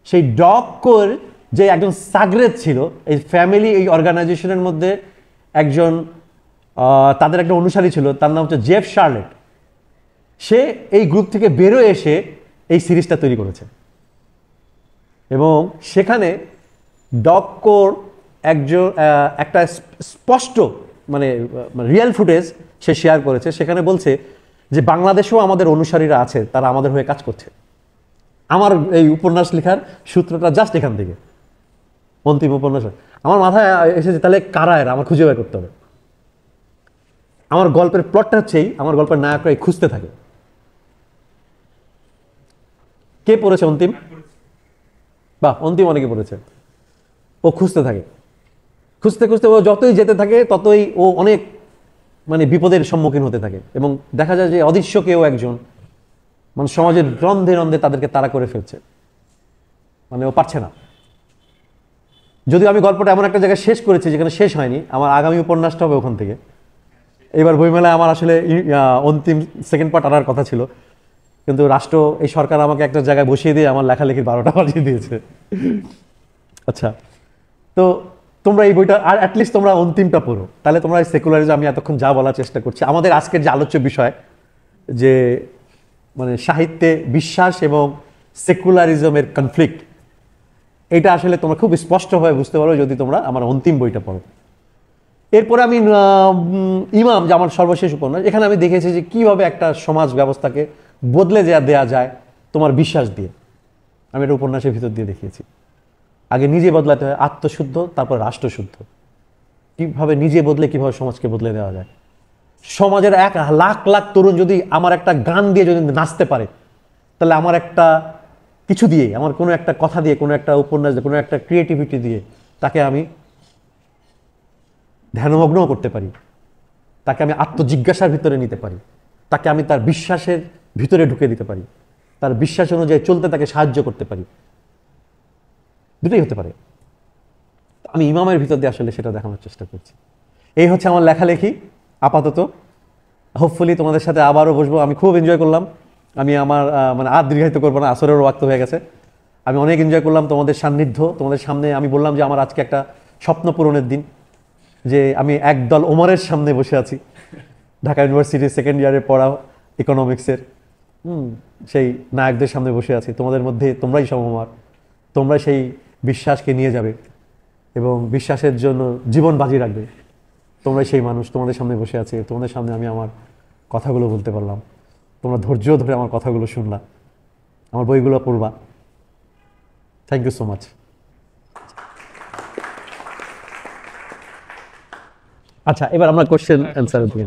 সেই ডকোর যে একজন সাগরেদ ছিল এই ফ্যামিলি, এই অর্গানাইজেশনের মধ্যে একজন তাদের একটা অনুসারী ছিল, তার নাম হচ্ছে জেফ শার্লেট। সে এই গ্রুপ থেকে বেরোয় এসে এই সিরিজটা তৈরি করেছে, এবং সেখানে ডকোর একজন একটা স্পষ্ট মানে রিয়েল ফুটেজ সে শেয়ার করেছে। সেখানে বলছে যে বাংলাদেশেও আমাদের অনুসারীরা আছে, তারা আমাদের হয়ে কাজ করছে। আমার এই উপন্যাস লেখার সূত্রটা জাস্ট এখান থেকে, অন্তিম উপন্যাস। আমার মাথায় এসেছে তাহলে কারা এরা, আমার খুঁজে বের করতে হবে। আমার গল্পের প্লটটা হচ্ছেই, আমার গল্পের নায়করা খুঁজতে থাকে। কে পড়েছে অন্তিম? বাহ, অন্তিম অনেকে পড়েছে। ও খুঁজতে থাকে, খুঁজতে খুঁজতে ও যতই যেতে থাকে ততই ও অনেক মানে বিপদের সম্মুখীন হতে থাকে, এবং দেখা যায় যে অদৃশ্য কেউ একজন মানে সমাজের রন্ধে রন্ধে তাদেরকে তাড়া করে ফেলছে, মানে ও পারছে না। যদিও আমি গল্পটা এমন একটা জায়গায় শেষ করেছি যেখানে শেষ হয়নি, আমার আগামী উপন্যাসটা হবে ওখান থেকে। এবার বইমেলায় আমার আসলে অন্তিম সেকেন্ড পার্ট আনার কথা ছিল, কিন্তু রাষ্ট্র, এই সরকার আমাকে একটা জায়গায় বসিয়ে দিয়ে আমার লেখালেখির 12টা বাজিয়ে দিয়েছে। আচ্ছা, তো তোমরা এই বইটা আর অ্যাটলিস্ট তোমরা অন্তিমটা পড়ো, তাহলে তোমরা এই সেকুলারিজম, আমি এতক্ষণ যা বলার চেষ্টা করছি, আমাদের আজকের যে আলোচ্য বিষয় যে মানে সাহিত্যে বিশ্বাস এবং সেকুলারিজমের কনফ্লিক্ট, এটা আসলে তোমরা খুব স্পষ্টভাবে বুঝতে পারো যদি তোমরা আমার অন্তিম বইটা পড়ো। এরপরে আমি ইমাম, যে আমার সর্বশেষ উপন্যাস, এখানে আমি দেখেছি যে কীভাবে একটা সমাজ ব্যবস্থাকে বদলে দেওয়া যায় তোমার বিশ্বাস দিয়ে। আমি এটা উপন্যাসের ভিতর দিয়ে দেখিয়েছি। আগে নিজে বদলাতে হয়, আত্মশুদ্ধ, তারপর রাষ্ট্রশুদ্ধ। কীভাবে নিজে বদলে কীভাবে সমাজকে বদলে দেওয়া যায়। সমাজের 1 লাখ লাখ তরুণ যদি আমার একটা গান দিয়ে যদি নাচতে পারে, তাহলে আমার একটা কিছু দিয়ে, আমার কোনো একটা কথা দিয়ে, কোনো একটা উপন্যাস দিয়ে, কোনো একটা ক্রিয়েটিভিটি দিয়ে তাকে আমি ধ্যানমগ্নও করতে পারি, তাকে আমি আত্মজিজ্ঞাসার ভিতরে নিতে পারি, তাকে আমি তার বিশ্বাসের ভিতরে ঢুকে দিতে পারি, তার বিশ্বাস অনুযায়ী চলতে তাকে সাহায্য করতে পারি। দুটোই হতে পারে। আমি ইমামের ভিতর দিয়ে আসলে সেটা দেখানোর চেষ্টা করছি। এই হচ্ছে আমার লেখালেখি আপাতত। হোপফুলি তোমাদের সাথে আবারও বসবো। আমি খুব এনজয় করলাম। আমি আমার মানে আর দীর্ঘায়িত করবো না, আসরেরও ওয়াক্ত হয়ে গেছে। আমি অনেক এনজয় করলাম তোমাদের সান্নিধ্য, তোমাদের সামনে। আমি বললাম যে আমার আজকে একটা স্বপ্ন পূরণের দিন, যে আমি একদল ওমরের সামনে বসে আছি, ঢাকা ইউনিভার্সিটির সেকেন্ড ইয়ারে পড়া ইকোনমিক্সের সেই নায়কদের সামনে বসে আছি। তোমাদের মধ্যে তোমরাই সমমার, তোমরা সেই বিশ্বাসকে নিয়ে যাবে এবং বিশ্বাসের জন্য জীবন বাজি রাখবে। তোমরাই সেই মানুষ, তোমাদের সামনে বসে আছে, তোমাদের সামনে আমি আমার কথাগুলো বলতে পারলাম। তোমরা ধৈর্য ধরে আমার কথাগুলো শুনলা, আমার বইগুলো পড়বা। Thank you so much. আচ্ছা, এবার আমরা কোশ্চেন অ্যান্সারের দিকে।